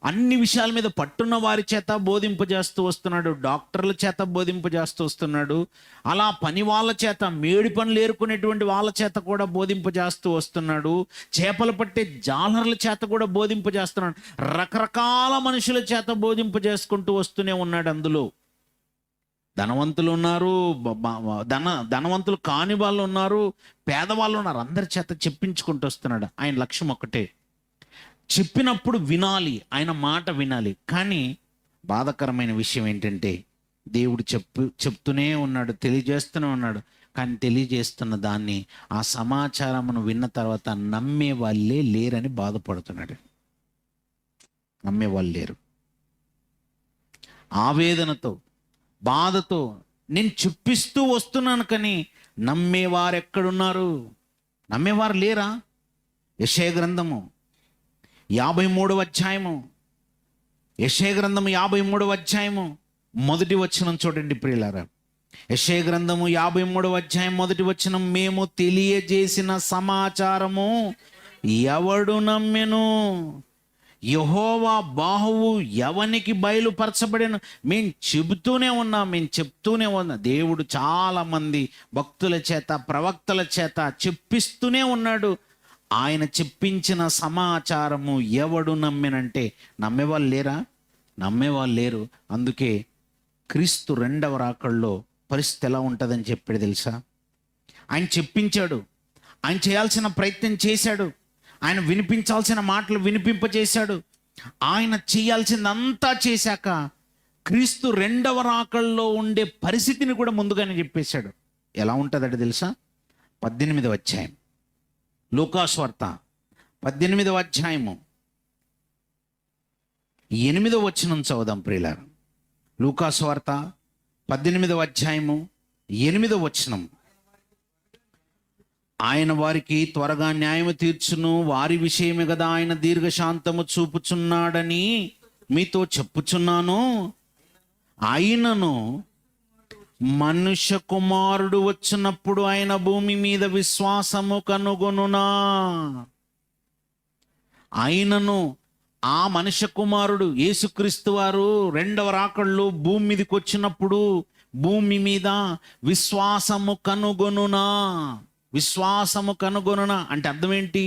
Speaker 1: అన్ని విషయాల మీద పట్టున్న వారి చేత బోధింపజేస్తూ వస్తున్నాడు. డాక్టర్ల చేత బోధింపజేస్తూ వస్తున్నాడు. అలా పని వాళ్ళ చేత, మేడి పనులు ఏరుకునేటువంటి వాళ్ళ చేత కూడా బోధింపజేస్తూ వస్తున్నాడు. చేపలు పట్టే జాలర్ల చేత కూడా బోధింపజేస్తున్నాడు. రకరకాల మనుషుల చేత బోధింపజేసుకుంటూ వస్తూనే ఉన్నాడు. అందులో ధనవంతులు ఉన్నారు, ధనవంతులు కాని వాళ్ళు ఉన్నారు, పేదవాళ్ళు ఉన్నారు. అందరి చేత చెప్పించుకుంటూ వస్తున్నాడు. ఆయన లక్ష్యం ఒకటే, చెప్పినప్పుడు వినాలి, ఆయన మాట వినాలి. కానీ బాధాకరమైన విషయం ఏంటంటే దేవుడు చెప్తూనే ఉన్నాడు, తెలియజేస్తూనే ఉన్నాడు. కానీ తెలియజేస్తున్న దాన్ని, ఆ సమాచారమును విన్న తర్వాత నమ్మే వాళ్ళే లేరని బాధపడుతున్నాడు. నమ్మే వాళ్ళు లేరు. ఆవేదనతో, బాధతో నేను చూపిస్తూ వస్తున్నాను, కానీ నమ్మేవారు ఎక్కడున్నారు? నమ్మేవారు లేరా? యెషయా గ్రంథము 53వ అధ్యాయము, యెషయా గ్రంథము 53వ అధ్యాయము మొదటి వచనం చూడండి ప్రియులారా. యెషయా గ్రంథము 53వ అధ్యాయం మొదటి వచనం, మేము తెలియజేసిన సమాచారము ఎవడు నమ్మెను? యెహోవా బాహువు ఎవనికి బయలుపరచబడెను? మేము చెప్తూనే ఉన్నా. దేవుడు చాలామంది భక్తుల చేత, ప్రవక్తల చేత చెప్పిస్తూనే ఉన్నాడు. ఆయన చెప్పించిన సమాచారము ఎవడు నమ్మెనంటే నమ్మేవాళ్ళు లేరా? నమ్మేవాళ్ళు లేరు. అందుకే క్రీస్తు రెండవ రాకడలో పరిస్థితి ఎలా ఉంటుందని చెప్పాడు తెలుసా? ఆయన చెప్పించాడు, ఆయన చేయాల్సిన ప్రయత్నం చేశాడు, ఆయన వినిపించాల్సిన మాటలు వినిపింపచేశాడు, ఆయన చేయాల్సిందంతా చేశాక క్రీస్తు రెండవ రాకడలో ఉండే పరిస్థితిని కూడా ముందుగానే చెప్పేశాడు. ఎలా ఉంటుందంటే తెలుసా? 18వ అధ్యాయం, లూకాసు వార్త 18వ అధ్యాయము 8వ వచనం చదువుదాం ప్రియులారా. లూకాసు వార్త 18వ అధ్యాయము 8వ వచనం, ఆయన వారికి త్వరగా న్యాయము తీర్చును, వారి విషయమే కదా ఆయన దీర్ఘశాంతము చూపుచున్నాడని మీతో చెప్పుచున్నాను. ఆయనను మనుష్య కుమారుడు వచ్చినప్పుడు ఆయన భూమి మీద విశ్వాసము కనుగొనునా? ఆయనను, ఆ మనుష్య కుమారుడు యేసుక్రీస్తు వారు రెండవ రాకడలో భూమి మీదకి వచ్చినప్పుడు భూమి మీద విశ్వాసము కనుగొనునా? విశ్వాసము కనుగొనునా అంటే అర్థం ఏంటి?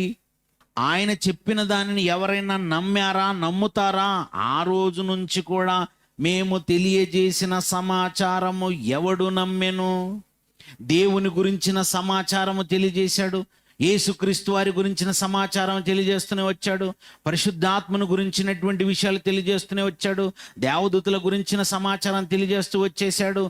Speaker 1: ఆయన చెప్పిన దానిని ఎవరైనా నమ్మారా, నమ్ముతారా? ఆ రోజు నుంచి కూడా మేము తెలియజేసిన సమాచారము ఎవడు నమ్మెను? దేవుని గురించిన సమాచారము తెలియజేశాడు, యేసుక్రీస్తు వారి గురించిన సమాచారం తెలియజేస్తూనే వచ్చాడు, పరిశుద్ధాత్మను గురించినటువంటి విషయాలు తెలియజేస్తూనే వచ్చాడు, దేవదూతల గురించిన సమాచారం తెలియజేస్తూ వచ్చేసాడు,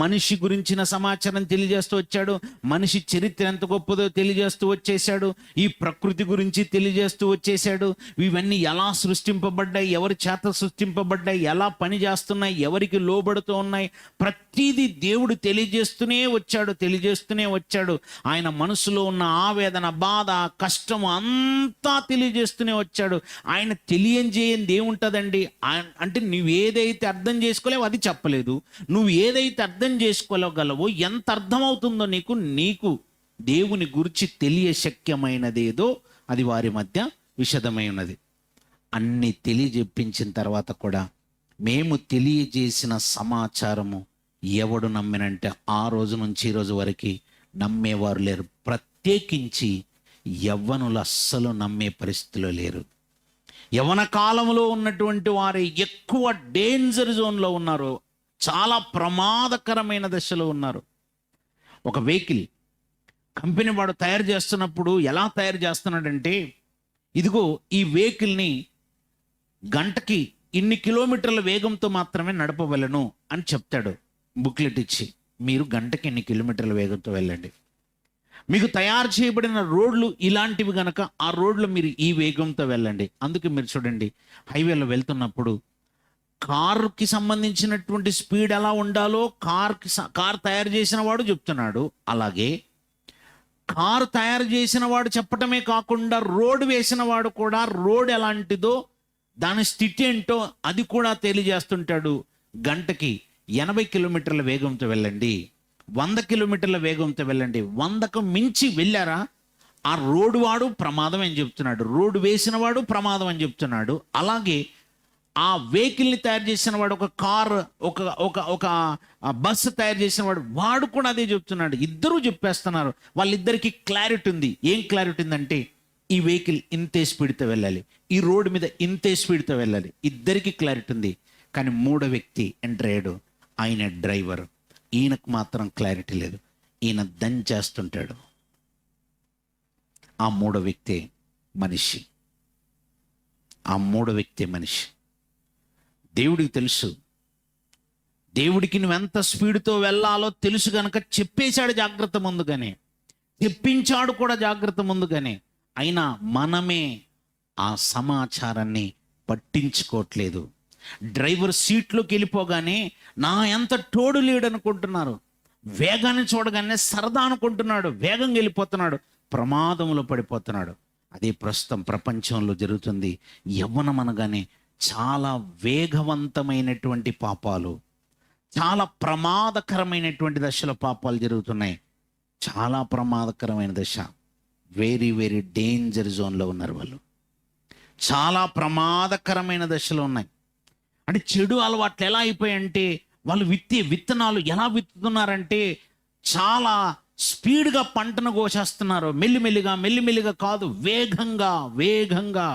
Speaker 1: మనిషి గురించిన సమాచారం తెలియజేస్తూ వచ్చాడు, మనిషి చరిత్ర ఎంత గొప్పదో తెలియజేస్తూ వచ్చేసాడు, ఈ ప్రకృతి గురించి తెలియజేస్తూ వచ్చేసాడు, ఇవన్నీ ఎలా సృష్టింపబడ్డాయి, ఎవరి చేత సృష్టింపబడ్డాయి, ఎలా పని చేస్తున్నాయి, ఎవరికి లోబడుతూ ఉన్నాయి, ప్రతిదీ దేవుడు తెలియజేస్తూనే వచ్చాడు. ఆయన మనసులో ఉన్న ఆవేదన, బాధ, కష్టము అంతా తెలియజేస్తూనే వచ్చాడు. ఆయన తెలియజేయంది ఏముంటుందండి? అంటే నువ్వు ఏదైతే అర్థం చేసుకోలేవో అది చెప్పలేదు, నువ్వు ఏదైతే అర్థం చేసుకోగలవో, ఎంత అర్థమవుతుందో నీకు దేవుని గురించి తెలియశక్యమైనదేదో అది వారి మధ్య విషదమై ఉన్నది. అన్ని తెలియజెప్పించిన తర్వాత కూడా మేము తెలియజేసిన సమాచారము ఎవడు నమ్మినంటే ఆ రోజు నుంచి ఈ రోజు వరకు నమ్మేవారు లేరు. ప్రత్యేకించి యవ్వనులు అస్సలు నమ్మే పరిస్థితిలో లేరు. యవ్వన కాలంలో ఉన్నటువంటి వారు ఎక్కువ డేంజర్ జోన్లో ఉన్నారు, చాలా ప్రమాదకరమైన దశలో ఉన్నారు. ఒక వెహికల్ కంపెనీ వాడు తయారు చేస్తున్నప్పుడు ఎలా తయారు చేస్తున్నాడంటే, ఇదిగో ఈ వెహికల్ని గంటకి ఇన్ని కిలోమీటర్ల వేగంతో మాత్రమే నడపవలను అని చెప్తాడు బుక్లెట్ ఇచ్చి. మీరు గంటకి ఇన్ని కిలోమీటర్ల వేగంతో వెళ్ళండి. మీకు తయారు చేయబడిన రోడ్లు ఇలాంటివి గనక ఆ రోడ్లు మీరు ఈ వేగంతో వెళ్ళండి. అందుకే మీరు చూడండి, హైవేలో కారుకి సంబంధించినటువంటి స్పీడ్ ఎలా ఉండాలో కార్ తయారు చేసిన వాడు చెప్తున్నాడు. అలాగే కారు తయారు చేసిన వాడు చెప్పటమే కాకుండా రోడ్డు వేసిన వాడు కూడా రోడ్ ఎలాంటిదో, దాని స్థితి ఏంటో అది కూడా తెలియజేస్తుంటాడు. గంటకి 80 కిలోమీటర్ల వేగంతో వెళ్ళండి, 100 కిలోమీటర్ల వేగంతో వెళ్ళండి. 100కు మించి వెళ్ళారా, ఆ రోడ్డు వాడు ప్రమాదం అని చెప్తున్నాడు, రోడ్డు వేసిన వాడు ప్రమాదం అని చెప్తున్నాడు. అలాగే ఆ వెహికల్ని తయారు చేసిన వాడు, ఒక కార్, ఒక బస్సు తయారు చేసిన వాడు కూడా అదే చెప్తున్నాడు. ఇద్దరూ చెప్పేస్తున్నారు. వాళ్ళిద్దరికి క్లారిటీ ఉంది. ఏం క్లారిటీ ఉందంటే, ఈ వెహికల్ ఇంతే స్పీడ్తో వెళ్ళాలి, ఈ రోడ్డు మీద ఇంతే స్పీడ్తో వెళ్ళాలి. ఇద్దరికి క్లారిటీ ఉంది. కానీ మూడో వ్యక్తి ఎంటర్ అయ్యాడు, ఆయన డ్రైవర్. ఈయనకు మాత్రం క్లారిటీ లేదు, ఈయన దంచేస్తుంటాడు. ఆ మూడో వ్యక్తి మనిషి. దేవుడికి తెలుసు, దేవుడికి నువ్వెంత స్పీడ్తో వెళ్ళాలో తెలుసు కనుక చెప్పేశాడు జాగ్రత్త ముందుగానే, చెప్పించాడు కూడా జాగ్రత్త ముందుగానే. అయినా మనమే ఆ సమాచారాన్ని పట్టించుకోవట్లేదు. డ్రైవర్ సీట్లోకి వెళ్ళిపోగానే నా ఎంత తోడు లేడనుకుంటున్నారు. వేగాన్ని చూడగానే సరదా అనుకుంటున్నాడు, వేగంగా వెళ్ళిపోతున్నాడు, ప్రమాదంలో పడిపోతున్నాడు. అదే ప్రస్తుతం ప్రపంచంలో జరుగుతుంది. యవ్వనం అనగానే చాలా వేగవంతమైనటువంటి పాపాలు, చాలా ప్రమాదకరమైనటువంటి దశలో పాపాలు జరుగుతున్నాయి. చాలా ప్రమాదకరమైన దశ. వెరీ వెరీ డేంజర్ జోన్లో ఉన్నారు వాళ్ళు. చాలా ప్రమాదకరమైన దశలో ఉన్నాయి. అంటే చెడు అలవాట్లు ఎలా అయిపోయాయంటే, వాళ్ళు విత్తనాలు ఎలా విత్తుతున్నారంటే చాలా స్పీడ్గా పంటను కోసేస్తున్నారు. మెల్లిమెల్లిగా కాదు, వేగంగా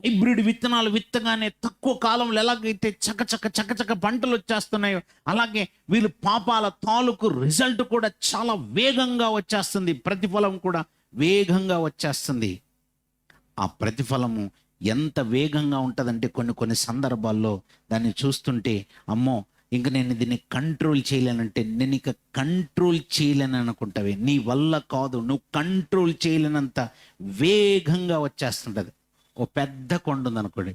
Speaker 1: హైబ్రిడ్ విత్తనాలు విత్తగానే తక్కువ కాలంలో ఎలాగైతే చకచక పంటలు వచ్చేస్తున్నాయో, అలాగే వీళ్ళు పాపాల తాలూకు రిజల్ట్ కూడా చాలా వేగంగా వచ్చేస్తుంది. ప్రతిఫలం కూడా వేగంగా వచ్చేస్తుంది. ఆ ప్రతిఫలము ఎంత వేగంగా ఉంటుందంటే కొన్ని సందర్భాల్లో దాన్ని చూస్తుంటే అమ్మో ఇంక నేను దీన్ని కంట్రోల్ చేయలేనంటే, నేను ఇక కంట్రోల్ చేయలేని అనుకుంటావే. నీ వల్ల కాదు, నువ్వు కంట్రోల్ చేయలేనంత వేగంగా వచ్చేస్తుంటుంది. ఓ పెద్ద కొండ ఉందనుకోండి,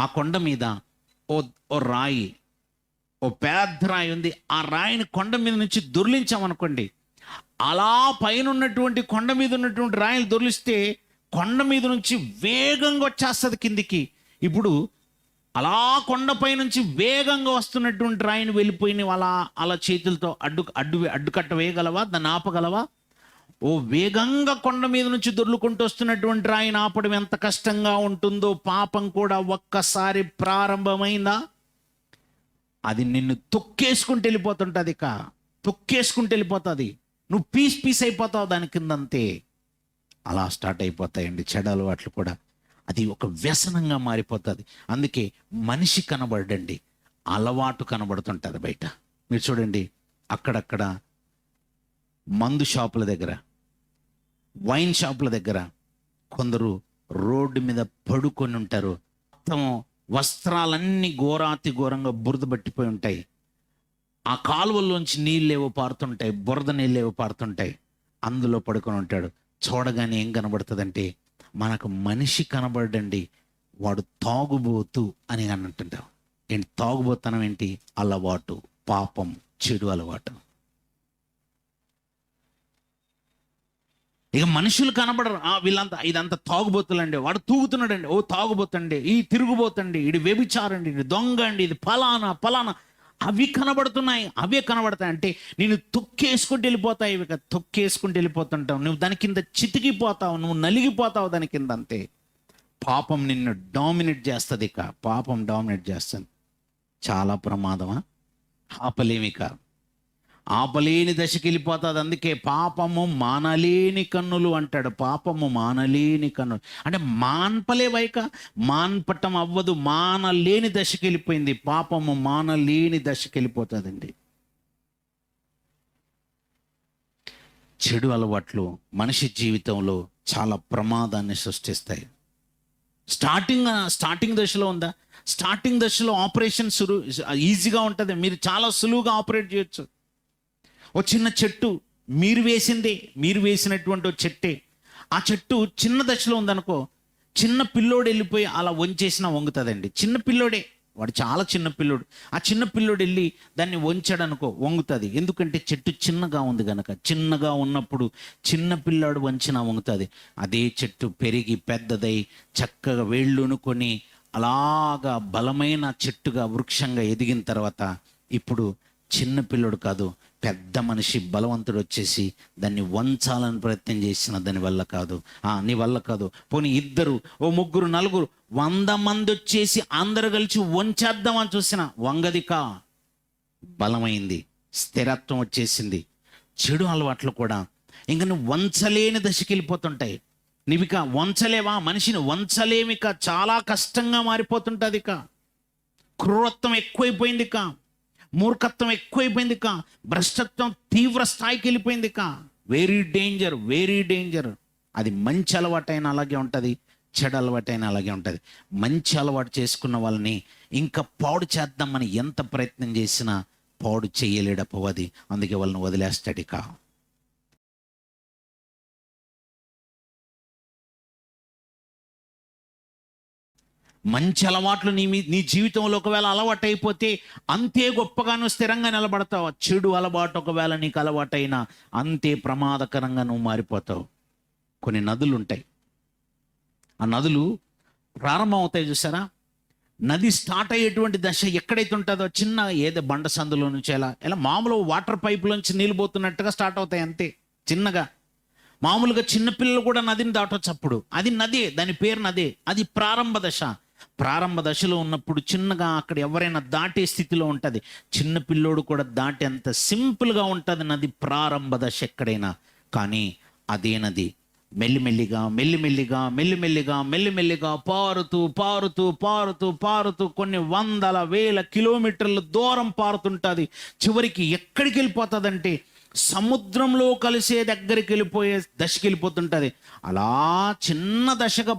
Speaker 1: ఆ కొండ మీద ఓ రాయి, ఓ పెద్ద రాయి ఉంది. ఆ రాయిని కొండ మీద నుంచి దొర్లించామనుకోండి, అలా పైన ఉన్నటువంటి కొండ మీద ఉన్నటువంటి రాయిని దొర్లిస్తే కొండ మీద నుంచి వేగంగా వచ్చేస్తుంది కిందికి. ఇప్పుడు అలా కొండపై నుంచి వేగంగా వస్తున్నటువంటి రాయిని వెళ్ళిపోయిన అలా చేతులతో అడ్డుకట్ట వేయగలవా? దాన్ని ఆపగలవా? ఓ వేగంగా కొండ మీద నుంచి దొర్లుకుంటూ వస్తున్నటువంటి రాయిని ఆపడం ఎంత కష్టంగా ఉంటుందో, పాపం కూడా ఒక్కసారి ప్రారంభమైందా అది నిన్ను తొక్కేసుకుంటూ వెళ్ళిపోతుంటుంది. తొక్కేసుకుంటూ వెళ్ళిపోతుంది. నువ్వు పీస్ అయిపోతావు దాని కింద, అంతే. అలా స్టార్ట్ అయిపోతాయండి చెడు అలవాట్లు కూడా. అది ఒక వ్యసనంగా మారిపోతుంది. అందుకే మనిషి కనబడండి, అలవాటు కనబడుతుంటుంది బయట. మీరు చూడండి, అక్కడక్కడ మందు షాపుల దగ్గర, వైన్ షాపుల దగ్గర కొందరు రోడ్డు మీద పడుకొని ఉంటారు. మొత్తం వస్త్రాలన్నీ ఘోరంగా బురద పట్టిపోయి ఉంటాయి. ఆ కాలువల్లోంచి నీళ్ళేవో పారుతుంటాయి, బురద నీళ్ళేవో పారుతుంటాయి. అందులో పడుకొని ఉంటాడు. చూడగానే ఏం కనబడుతుందంటే, మనకు మనిషి కనబడండి, వాడు తాగుబోతు అని అంటుంటాం. ఏంటి తాగుబోతనం? ఏంటి? అలవాటు, పాపం, చెడు అలవాటు. ఇక మనుషులు కనబడరు. వీళ్ళంతా ఇదంతా తాగుబోతులండి, వాడు తూగుతున్నాడండి, ఓ తాగుబోతండి, ఈ తిరుగుబోతండి, ఇది వ్యభిచారండి, ఇది దొంగ అండి, ఇది ఫలానా అవి కనబడుతున్నాయి. అవే కనబడతాయి. అంటే నేను తొక్కేసుకుంటూ వెళ్ళిపోతాయి. ఇవి తొక్కేసుకుంటూ వెళ్ళిపోతుంటావు. నువ్వు దాని కింద చితికిపోతావు, నువ్వు నలిగిపోతావు దాని కింద, అంతే. పాపం నిన్ను డామినేట్ చేస్తుంది. పాపం డామినేట్ చేస్తుంది. చాలా ప్రమాదమా? ఆపలేని దశకి వెళ్ళిపోతుంది. అందుకే పాపము మానలేని కన్నులు అంటాడు. పాపము మానలేని కన్నులు అంటే మాన్పటం అవ్వదు, మానలేని దశకి వెళ్ళిపోయింది. పాపము మానలేని దశకి వెళ్ళిపోతుందండి. చెడు అలవాట్లు మనిషి జీవితంలో చాలా ప్రమాదాన్ని సృష్టిస్తాయి. స్టార్టింగ్ దశలో ఉందా? స్టార్టింగ్ దశలో ఆపరేషన్ ఈజీగా ఉంటుంది. మీరు చాలా సులువుగా ఆపరేట్ చేయొచ్చు. ఓ చిన్న చెట్టు మీరు వేసినటువంటి ఒక చెట్టే, ఆ చెట్టు చిన్న దశలో ఉందనుకో, చిన్న పిల్లోడు వెళ్ళిపోయి అలా వంచేసినా వంగుతుందండి. చిన్న పిల్లోడే, వాడు చాలా చిన్న పిల్లోడు. ఆ చిన్న పిల్లోడు వెళ్ళి దాన్ని వంచాడు అనుకో, వంగుతుంది. ఎందుకంటే చెట్టు చిన్నగా ఉంది కనుక. చిన్నగా ఉన్నప్పుడు చిన్న పిల్లాడు వంచినా వంగుతుంది. అదే చెట్టు పెరిగి పెద్దదై చక్కగా వేళ్ళునుకొని అలాగా బలమైన చెట్టుగా, వృక్షంగా ఎదిగిన తర్వాత ఇప్పుడు చిన్న పిల్లోడు కాదు, పెద్ద మనిషి బలవంతుడు వచ్చేసి దాన్ని వంచాలని ప్రయత్నం చేసిన దాని వల్ల కాదు. నీ వల్ల కాదు. పోనీ ఇద్దరు, ఓ ముగ్గురు, నలుగురు, 100 మంది వచ్చేసి అందరు కలిసి వంచేద్దామని చూసిన వంగదికా, బలమైంది, స్థిరత్వం వచ్చేసింది. చెడు అలవాట్లు కూడా ఇంక నువ్వు వంచలేని దశకి వెళ్ళిపోతుంటాయి. నీవిక వంచలేవా? మనిషిని వంచలేమిక, చాలా కష్టంగా మారిపోతుంటుంది. క్రూరత్వం ఎక్కువైపోయింది, మూర్ఖత్వం ఎక్కువైపోయింది, భ్రష్టత్వం తీవ్ర స్థాయికి వెళ్ళిపోయింది. Very danger. అది మంచి అలవాటైనా అలాగే ఉంటుంది, చెడు అలవాటైనా అలాగే ఉంటుంది. మంచి అలవాటు చేసుకున్న వాళ్ళని ఇంకా పాడు చేద్దామని ఎంత ప్రయత్నం చేసినా పాడు చేయలేడు అపవాది. అందుకే వాళ్ళని వదిలేస్తాడు. మంచి అలవాట్లు నీ జీవితంలో ఒకవేళ అలవాటు అయిపోతే అంతే గొప్పగాను స్థిరంగా నిలబడతావు. చెడు అలవాటు ఒకవేళ నీకు అలవాటైనా అంతే ప్రమాదకరంగా నువ్వు మారిపోతావు. కొన్ని నదులు ఉంటాయి, ఆ నదులు ప్రారంభం అవుతాయి చూసారా. నది స్టార్ట్ అయ్యేటువంటి దశ ఎక్కడైతే ఉంటుందో చిన్న ఏదో బండ సందులో నుంచి ఇలా మామూలు వాటర్ పైపులోంచి నీళ్ళు పోతున్నట్టుగా స్టార్ట్ అవుతాయి, అంతే చిన్నగా. మామూలుగా చిన్నపిల్లలు కూడా నదిని దాటొచ్చు. అప్పుడు అది నదే, దాని పేరు నదే. అది ప్రారంభ దశ. ప్రారంభ దశలో ఉన్నప్పుడు చిన్నగా అక్కడ ఎవరైనా దాటే స్థితిలో ఉంటుంది. చిన్న పిల్లోడు కూడా దాటే అంత సింపుల్గా ఉంటుంది నది ప్రారంభ దశ ఎక్కడైనా. కానీ అదే నది మెల్లిమెల్లిగా మెల్లిమెల్లిగా మెల్లిమెల్లిగా మెల్లిమెల్లిగా పారుతూ పారుతూ పారుతూ పారుతూ కొన్ని వందల వేల కిలోమీటర్ల దూరం పారుతుంటుంది. చివరికి ఎక్కడికి వెళ్ళిపోతుందంటే సముద్రంలో కలిసే దగ్గరికి వెళ్ళిపోయే దశకి వెళ్ళిపోతుంటుంది. అలా చిన్న దశగా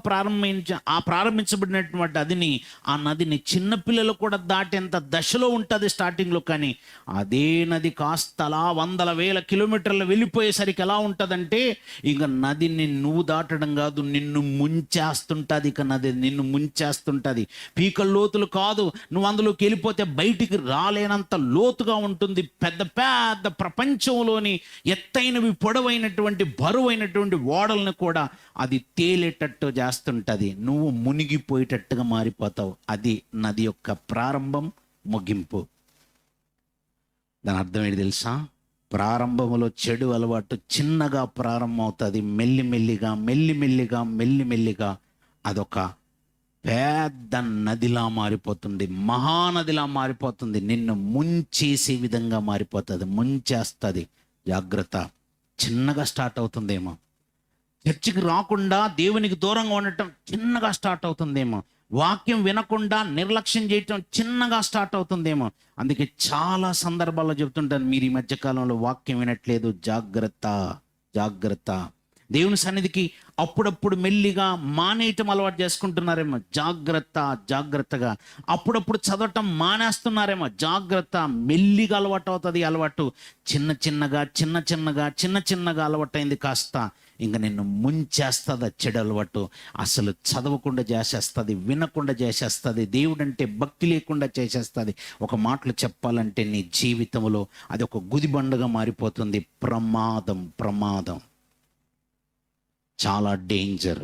Speaker 1: ప్రారంభించబడినటువంటి ఆ నదిని చిన్నపిల్లలు కూడా దాటేంత దశలో ఉంటుంది స్టార్టింగ్లో. కానీ అదే నది కాస్త అలా వందల వేల కిలోమీటర్లు వెళ్ళిపోయేసరికి ఎలా ఉంటుందంటే ఇక నదిని నువ్వు దాటడం కాదు, నిన్ను ముంచేస్తుంటుంది. ఇక నది నిన్ను ముంచేస్తుంటుంది. పీకల లోతులు కాదు, నువ్వు అందులోకి వెళ్ళిపోతే బయటికి రాలేనంత లోతుగా ఉంటుంది. పెద్ద పెద్ద ప్రపంచంలోని ఎత్తైనవి పొడవైనటువంటి బరువైనటువంటి ఓడలను కూడా అది తేలేటట్టు చేస్తుంటుంది. నువ్వు మునిగిపోయేటట్టుగా మారిపోతావు. అది నది యొక్క ప్రారంభం, ముగింపు. దాని అర్థం ఏంటి తెలుసా? ప్రారంభంలో చెడు అలవాటు చిన్నగా ప్రారంభం అవుతుంది. మెల్లిమెల్లిగా మెల్లిమెల్లిగా మెల్లిమెల్లిగా అదొక పెద్ద నదిలా మారిపోతుంది, మహానదిలా మారిపోతుంది. నిన్ను ముంచేసే విధంగా మారిపోతుంది, ముంచేస్తుంది. జాగ్రత్త. చిన్నగా స్టార్ట్ అవుతుందేమో, చర్చికి రాకుండా దేవునికి దూరంగా ఉండటం చిన్నగా స్టార్ట్ అవుతుందేమో, వాక్యం వినకుండా నిర్లక్ష్యం చేయటం చిన్నగా స్టార్ట్ అవుతుందేమో. అందుకే చాలా సందర్భాల్లో చెప్తుంటాను, మీరు ఈ మధ్యకాలంలో వాక్యం వినట్లేదు, జాగ్రత్త జాగ్రత్త. దేవుని సన్నిధికి అప్పుడప్పుడు మెల్లిగా మానేయటం అలవాటు చేసుకుంటున్నారేమో, జాగ్రత్త జాగ్రత్తగా. అప్పుడప్పుడు చదవటం మానేస్తున్నారేమో, జాగ్రత్త. మెల్లిగా అలవాటు అవుతుంది. అలవాటు చిన్న చిన్నగా చిన్న చిన్నగా చిన్న చిన్నగా అలవాటైంది కాస్త ఇంక నిన్ను ముంచేస్తుంది. చెడు అలవాటు అసలు చదవకుండా చేసేస్తుంది, వినకుండా చేసేస్తుంది, దేవుడంటే భక్తి లేకుండా చేసేస్తుంది. ఒక మాటలు చెప్పాలంటే నీ జీవితంలో అది ఒక గుదిబండగా మారిపోతుంది. ప్రమాదం, ప్రమాదం, చాలా డేంజర్.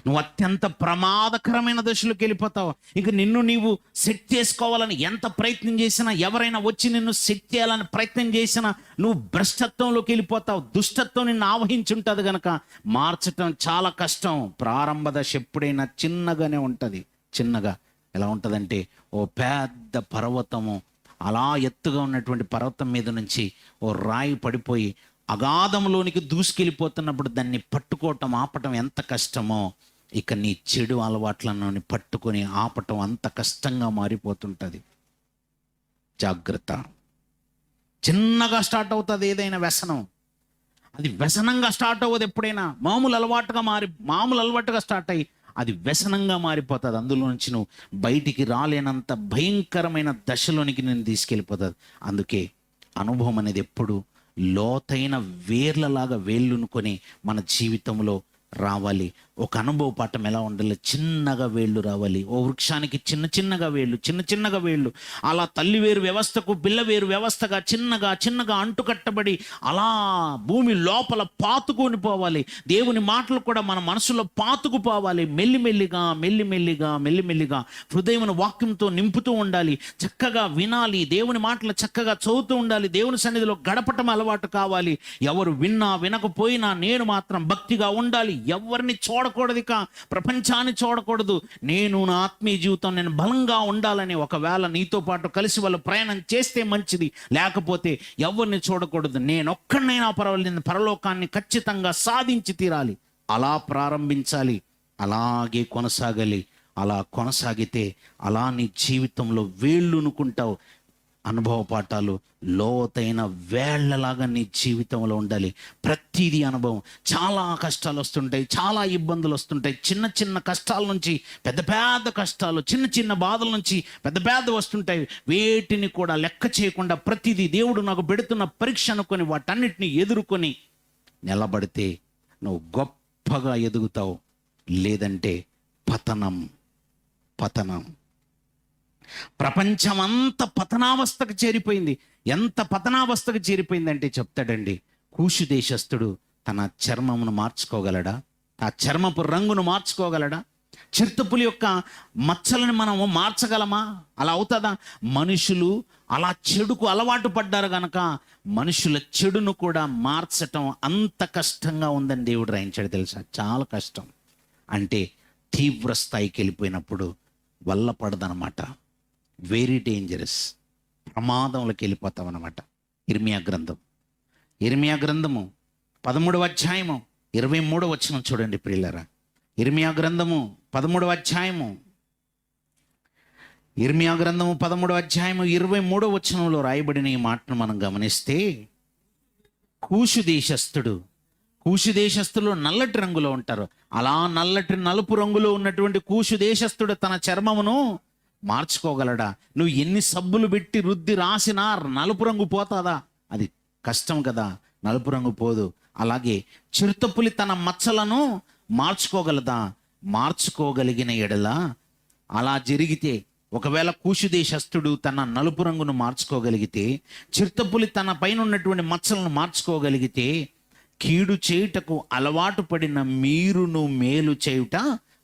Speaker 1: నువ్వు అత్యంత ప్రమాదకరమైన దశలోకి వెళ్ళిపోతావు. ఇక నిన్ను నీవు సెట్ చేసుకోవాలని ఎంత ప్రయత్నం చేసినా, ఎవరైనా వచ్చి నిన్ను సెట్ చేయాలని ప్రయత్నం చేసినా నువ్వు భ్రష్టత్వంలోకి వెళ్ళిపోతావు. దుష్టత్వం నిన్ను ఆవహించుంటుంది కనుక మార్చటం చాలా కష్టం. ప్రారంభ దశ ఎప్పుడైనా చిన్నగానే ఉంటుంది. చిన్నగా ఎలా ఉంటుందంటే ఓ పెద్ద పర్వతము, అలా ఎత్తుగా ఉన్నటువంటి పర్వతం మీద నుంచి ఓ రాయి పడిపోయి అగాధంలోనికి దూసుకెళ్ళిపోతున్నప్పుడు దాన్ని పట్టుకోవటం, ఆపటం ఎంత కష్టమో, ఇక నీ చెడు అలవాట్లను పట్టుకొని ఆపటం అంత కష్టంగా మారిపోతుంటుంది. జాగ్రత్త. చిన్నగా స్టార్ట్ అవుతుంది ఏదైనా వ్యసనం. అది వ్యసనంగా స్టార్ట్ అవ్వదు ఎప్పుడైనా. మామూలు అలవాటుగా స్టార్ట్ అయ్యి అది వ్యసనంగా మారిపోతుంది. అందులో నుంచి నువ్వు బయటికి రాలేనంత భయంకరమైన దశలోనికి నేను తీసుకెళ్ళిపోతుంది. అందుకే అనుభవం అనేది ఎప్పుడు లోతైన వేర్లలాగా వేళ్ళునుకొని మన జీవితంలో రావాలి. ఒక అనుభవ పాఠం ఎలా ఉండాలి? చిన్నగా వేళ్ళు రావాలి. ఓ వృక్షానికి చిన్న చిన్నగా వేళ్ళు, చిన్న చిన్నగా వేళ్ళు, అలా తల్లి వేరు వ్యవస్థకు పిల్ల వేరు వ్యవస్థగా చిన్నగా చిన్నగా అంటుకట్టబడి అలా భూమి లోపల పాతుకొని పోవాలి. దేవుని మాటలు కూడా మన మనసులో పాతుకుపోవాలి. మెల్లిమెల్లిగా మెల్లిమెల్లిగా మెల్లిమెల్లిగా హృదయమును వాక్యంతో నింపుతూ ఉండాలి. చక్కగా వినాలి, దేవుని మాటలు చక్కగా చదువుతూ ఉండాలి. దేవుని సన్నిధిలో గడపటం అలవాటు కావాలి. ఎవరు విన్నా వినకపోయినా నేను మాత్రం భక్తిగా ఉండాలి. ఎవరిని చూడకూడదు, ఇక ప్రపంచాన్ని చూడకూడదు. నేను నా ఆత్మీయ జీవితం నేను బలంగా ఉండాలని ఒకవేళ నీతో పాటు కలిసి వాళ్ళు ప్రయాణం చేస్తే మంచిది, లేకపోతే ఎవరిని చూడకూడదు. నేనొక్కడినైనా పర్వాలేదు, పరలోకాన్ని ఖచ్చితంగా సాధించి తీరాలి. అలా ప్రారంభించాలి, అలాగే కొనసాగాలి. అలా కొనసాగితే అలా నీ జీవితంలో వేళ్ళునుకుంటావు. అనుభవ పాఠాలు లోతైన వేళ్లలాగా నీ జీవితంలో ఉండాలి. ప్రతిదీ అనుభవం. చాలా కష్టాలు వస్తుంటాయి, చాలా ఇబ్బందులు వస్తుంటాయి. చిన్న చిన్న కష్టాల నుంచి పెద్ద పెద్ద కష్టాలు, చిన్న చిన్న బాధల నుంచి పెద్ద పెద్ద వస్తుంటాయి. వేటిని కూడా లెక్క చేయకుండా ప్రతిదీ దేవుడు నాకు పెడుతున్న పరీక్ష అనుకొని వాటన్నిటిని ఎదుర్కొని నిలబడితే నువ్వు గొప్పగా ఎదుగుతావు. లేదంటే పతనం, పతనం. ప్రపంచమంతా పతనావస్థకు చేరిపోయింది. ఎంత పతనావస్థకు చేరిపోయిందంటే చెప్తాడండి, కూషు దేశస్థుడు తన చర్మమును మార్చుకోగలడా? ఆ చర్మపు రంగును మార్చుకోగలడా? చిరుతపులి యొక్క మచ్చలను మనము మార్చగలమా? అలా అవుతుందా? మనుషులు అలా చెడుకు అలవాటు పడ్డారు గనక మనుషుల చెడును కూడా మార్చటం అంత కష్టంగా ఉందని దేవుడు రాయించాడు తెలుసా. చాలా కష్టం. అంటే తీవ్ర స్థాయికి వెళ్ళిపోయినప్పుడు వల్ల పడదనమాట. Very dangerous. ప్రమాదంలోకి వెళ్ళిపోతాం అనమాట. ఇర్మియా గ్రంథము 13వ అధ్యాయము 23వ వచనం చూడండి ప్రియులారా. ఇర్మియా గ్రంథము 13వ అధ్యాయము 23వ వచనంలో రాయబడిన ఈ మాటను మనం గమనిస్తే, కూషు దేశస్థులు నల్లటి రంగులో ఉంటారు. అలా నలుపు రంగులో ఉన్నటువంటి కూషు దేశస్థుడు తన చర్మమును మార్చుకోగలడా? నువ్వు ఎన్ని సబ్బులు పెట్టి రుద్ది రాసినా నలుపు రంగు పోతాదా? అది కష్టం కదా, నలుపు రంగు పోదు. అలాగే చిరుతపులి తన మచ్చలను మార్చుకోగలదా? మార్చుకోగలిగిన ఎడల, అలా జరిగితే, ఒకవేళ కూషు దేశస్థుడు తన నలుపు రంగును మార్చుకోగలిగితే, చిరుతపులి తన పైన ఉన్నటువంటి మచ్చలను మార్చుకోగలిగితే, కీడు చేయుటకు అలవాటు పడిన మీరును మేలు చేయుట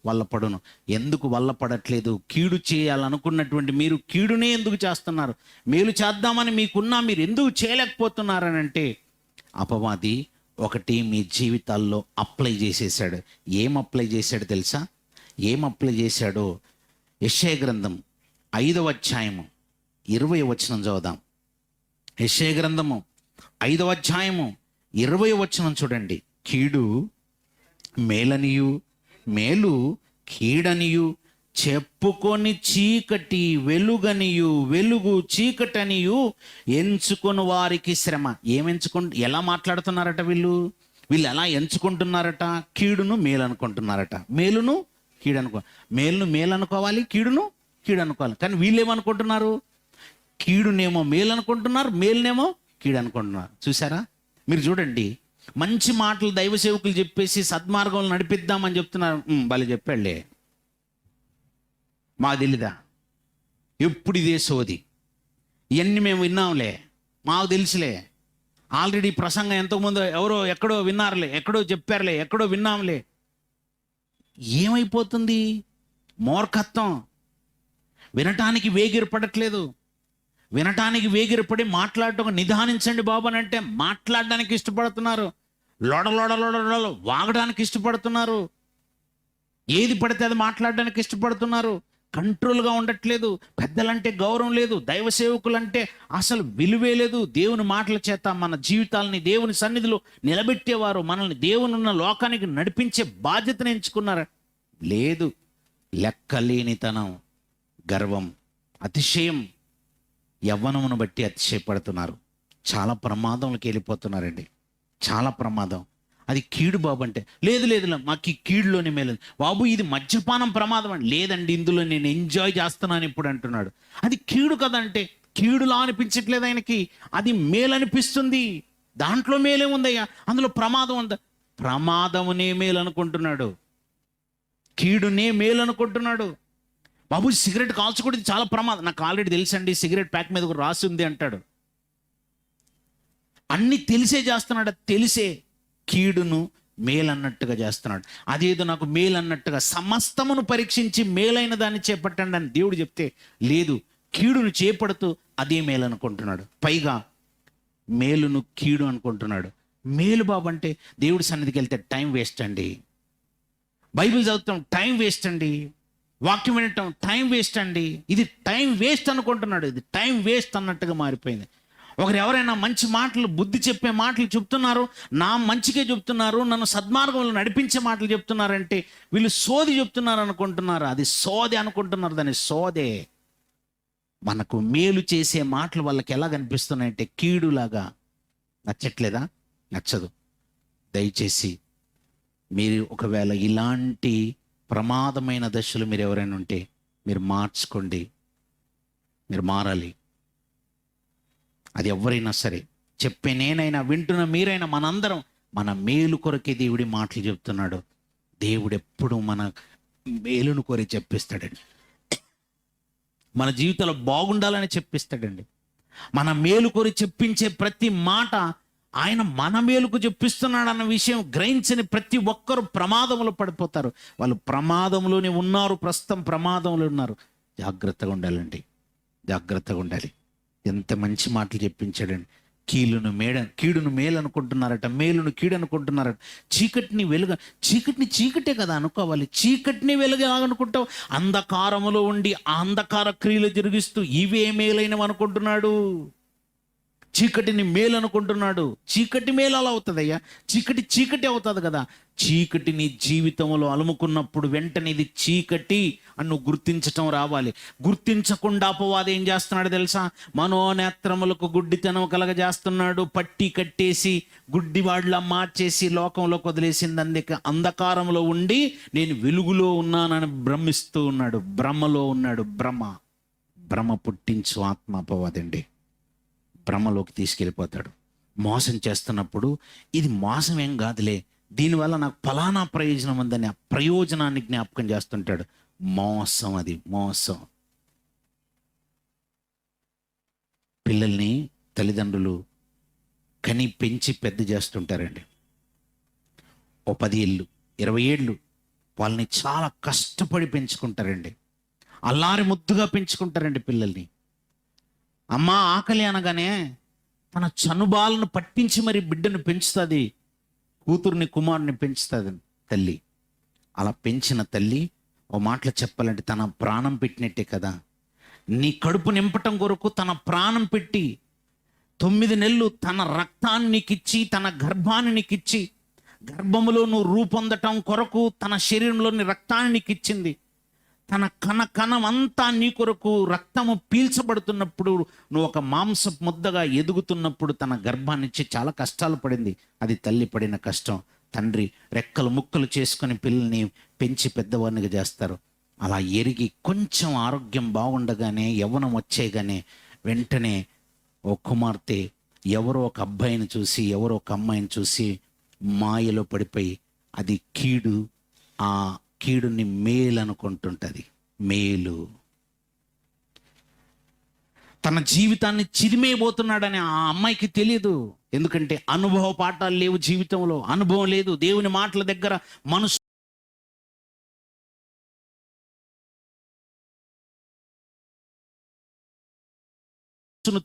Speaker 1: వల్లపడును. ఎందుకు వల్లపడట్లేదు? కీడు చేయాలనుకున్నటువంటి మీరు కీడునే ఎందుకు చేస్తున్నారు? మేలు చేద్దామని మీకున్నా మీరు ఎందుకు చేయలేకపోతున్నారని అంటే, అపవాది ఒకటి మీ జీవితాల్లో అప్లై చేసేసాడు. ఏం అప్లై చేశాడు తెలుసా? ఏం అప్లై చేశాడో యెషయా గ్రంథం 5వ అధ్యాయము 20వ వచనం చదువుదాం. యెషయా గ్రంథము 5వ అధ్యాయము 20వ వచనం చూడండి. కీడు మేలనియు, మేలు కీడనియు చెప్పుకొని చీకటి వెలుగనియు, వెలుగు చీకటనియు ఎంచుకొని వారికి శ్రమ. ఎలా మాట్లాడుతున్నారట వీళ్ళు ఎలా ఎంచుకుంటున్నారట? కీడును మేలు అనుకుంటున్నారట. మేలును మేలు అనుకోవాలి, కీడును కీడు అనుకోవాలి. కానీ వీళ్ళు ఏమనుకుంటున్నారు? కీడునేమో మేలు అనుకుంటున్నారు, మేలునేమో కీడు అనుకుంటున్నారు. చూసారా? మీరు చూడండి, మంచి మాటలు దైవ సేవకులు చెప్పేసి సద్మార్గంలో నడిపిద్దామని చెప్తున్నారు. వాళ్ళు చెప్పాళ్లే, మాకు తెలీదా? ఎప్పుడు ఇదే సోది, ఇవన్నీ మేము విన్నాంలే, మాకు తెలుసులే, ఆల్రెడీ ప్రసంగం ఎంతకుముందు ఎవరో ఎక్కడో విన్నారులే, ఎక్కడో చెప్పారులే, ఎక్కడో విన్నాంలే. ఏమైపోతుంది? మూర్ఖత్వం. వినటానికి వేగిరపడట్లేదు. వినటానికి వేగిరపడి మాట్లాడటం నిదానించండి బాబు అని అంటే మాట్లాడడానికి ఇష్టపడుతున్నారు. లోడ వాగడానికి ఇష్టపడుతున్నారు. ఏది పడితే అది మాట్లాడడానికి ఇష్టపడుతున్నారు. కంట్రోల్గా ఉండట్లేదు. పెద్దలంటే గౌరవం లేదు, దైవ సేవకులంటే అసలు విలువే లేదు. దేవుని మాటల చేత మన జీవితాలని దేవుని సన్నిధిలో నిలబెట్టేవారు, మనల్ని దేవుని ఉన్న లోకానికి నడిపించే బాధ్యతను ఎంచుకున్నారు. లేదు, లెక్కలేనితనం, గర్వం, అతిశయం, యవ్వనమును బట్టి అతిశయపడుతున్నారు. చాలా ప్రమాదంలోకి వెళ్ళిపోతున్నారండి. చాలా ప్రమాదం. అది కీడు బాబు అంటే, లేదు మాకు ఈ కీడులోనే మేలు బాబు, ఇది మద్యపానం ప్రమాదం అండి. లేదండి, ఇందులో నేను ఎంజాయ్ చేస్తున్నాను ఇప్పుడు అంటున్నాడు. అది కీడు కదంటే కీడులా అనిపించట్లేదు ఆయనకి, అది మేలు అనిపిస్తుంది. దాంట్లో మేలే ఉందయ్యా, అందులో ప్రమాదం ఉందా? ప్రమాదమునే మేలు అనుకుంటున్నాడు, కీడునే మేలు అనుకుంటున్నాడు. బాబు సిగరెట్ కాల్చకూడదు, చాలా ప్రమాదం, నాకు ఆల్రెడీ తెలుసండి, సిగరెట్ ప్యాక్ మీద కూడా రాసి ఉంది అంటాడు. అన్ని తెలిసే చేస్తున్నాడు. తెలిసే కీడును మేలన్నట్టుగా చేస్తున్నాడు. అదేదో నాకు మేలన్నట్టుగా సమస్తమును పరీక్షించి మేలైన దాన్ని చేపట్టండి అని దేవుడు చెప్తే, లేదు, కీడును చేపడుతూ అదే మేలు అనుకుంటున్నాడు. పైగా మేలును కీడు అనుకుంటున్నాడు. మేలు బాబు అంటే దేవుడి సన్నిధికి వెళ్తే టైం వేస్ట్ అండి, బైబిల్ చదువుతాం టైం వేస్ట్ అండి, వాక్యం వినటం టైం వేస్ట్ అండి. ఇది టైం వేస్ట్ అనుకుంటున్నాడు. ఇది టైం వేస్ట్ అన్నట్టుగా మారిపోయింది. ఒకరు ఎవరైనా మంచి మాటలు, బుద్ధి చెప్పే మాటలు చెప్తున్నారు, నా మంచికే చెప్తున్నారు, నన్ను సద్మార్గంలో నడిపించే మాటలు చెప్తున్నారంటే వీళ్ళు సోది చెప్తున్నారు అనుకుంటున్నారు. అది సోది అనుకుంటున్నారు, దాని సోదే. మనకు మేలు చేసే మాటలు వాళ్ళకి ఎలా కనిపిస్తున్నాయంటే కీడులాగా. నచ్చట్లేదా? నచ్చదు. దయచేసి మీరు ఒకవేళ ఇలాంటి ప్రమాదమైన దశలు మీరు ఎవరైనా ఉంటే మీరు మార్చుకోండి, మీరు మారాలి. అది ఎవరైనా సరే, చెప్పే నేనైనా, వింటున్న మీరైనా, మనందరం మన మేలు కొరకే దేవుడి మాటలు చెప్తున్నాడు. దేవుడు ఎప్పుడు మన మేలును కోరి చెప్పిస్తాడండి. మన జీవితంలో బాగుండాలని చెప్పిస్తాడండి. మన మేలు కోరి చెప్పించే ప్రతి మాట ఆయన మన మేలుకు చెప్పిస్తున్నాడు అన్న విషయం గ్రహించని ప్రతి ఒక్కరు ప్రమాదంలో పడిపోతారు. వాళ్ళు ప్రమాదంలోనే ఉన్నారు, ప్రస్తుతం ప్రమాదంలో ఉన్నారు. జాగ్రత్తగా ఉండాలండి, జాగ్రత్తగా ఉండాలి. ఎంత మంచి మాటలు చెప్పించాడండి. కీడును మేలు అనుకుంటున్నారట, మేలును కీడు అనుకుంటున్నారట. చీకటిని వెలుగు, చీకటిని చీకటే కదా అనుకోవాలి, చీకటిని వెలుగు అనుకుంటావు. అంధకారములో ఉండి ఆ అంధకార క్రియలు జరిగిస్తూ ఇవే మేలైనవి అనుకుంటున్నాడు. చీకటిని మేలు అనుకుంటున్నాడు. చీకటి మేలు అలా అవుతుందయ్యా, చీకటి అవుతుంది కదా. చీకటిని జీవితంలో అలుముకున్నప్పుడు వెంటనే ఇది చీకటి అని నువ్వు గుర్తించటం రావాలి. గుర్తించకుండా అపవాది ఏం చేస్తున్నాడు తెలుసా? మనోనేత్రములకు గుడ్డితనం కలగజేస్తున్నాడు. పట్టి కట్టేసి గుడ్డివాడిలా మార్చేసి లోకంలోకి వదిలేసింది. అందుకే అంధకారంలో ఉండి నేను వెలుగులో ఉన్నానని భ్రమిస్తూ ఉన్నాడు. భ్రమలో ఉన్నాడు. భ్రమ పుట్టించు ఆత్మ అపవాదండి. భ్రమలోకి తీసుకెళ్ళిపోతాడు. మోసం చేస్తున్నప్పుడు ఇది మోసం ఏం కాదులే, దీనివల్ల నాకు ఫలానా ప్రయోజనం ఉందని ఆ ప్రయోజనాన్ని జ్ఞాపకం చేస్తుంటాడు. మోసం, అది మోసం. పిల్లల్ని తల్లిదండ్రులు కని పెంచి పెద్ద చేస్తుంటారండి. ఓ 10 ఏళ్ళు 20 ఏళ్ళు వాళ్ళని చాలా కష్టపడి పెంచుకుంటారండి. అల్లారి ముద్దుగా పెంచుకుంటారండి పిల్లల్ని. అమ్మ ఆకలి అనగానే తన చనుబాలను పట్టించి మరి బిడ్డను పెంచుతుంది. కూతుర్ని కుమారుని పెంచుతుంది తల్లి. అలా పెంచిన తల్లి ఓ మాటలు చెప్పాలంటే తన ప్రాణం పెట్టినట్టే కదా. నీ కడుపు నింపటం కొరకు తన ప్రాణం పెట్టి 9 నెలలు తన రక్తాన్ని నీకిచ్చి, తన గర్భాన్ని నీకిచ్చి, గర్భములో నువ్వు రూపొందటం కొరకు తన శరీరంలోని రక్తాన్ని నీకిచ్చింది. తన కణం అంతా నీ కొరకు రక్తము పీల్చబడుతున్నప్పుడు, నువ్వు ఒక మాంసపు ముద్దగా ఎదుగుతున్నప్పుడు తన గర్భాన్నిచ్చి చాలా కష్టాలు పడింది. అది తల్లి పడిన కష్టం. తండ్రి రెక్కలు ముక్కలు చేసుకొని పిల్లల్ని పెంచి పెద్దవాడినిగా చేస్తారు. అలా ఎరిగి కొంచెం ఆరోగ్యం బాగుండగానే, యవ్వనం వచ్చేగానే వెంటనే ఓ కుమార్తె ఎవరో ఒక అబ్బాయిని చూసి, ఎవరో ఒక అమ్మాయిని చూసి మాయలో పడిపోయి అది కీడు, ఆ కీడుని మేలు అనుకుంటుంటుంది. మేలు. తన జీవితాన్ని చిరిమేయబోతున్నాడని ఆ అమ్మాయికి తెలియదు. ఎందుకంటే అనుభవ పాఠాలు లేవు జీవితంలో, అనుభవం లేదు. దేవుని మాటల దగ్గర మనసు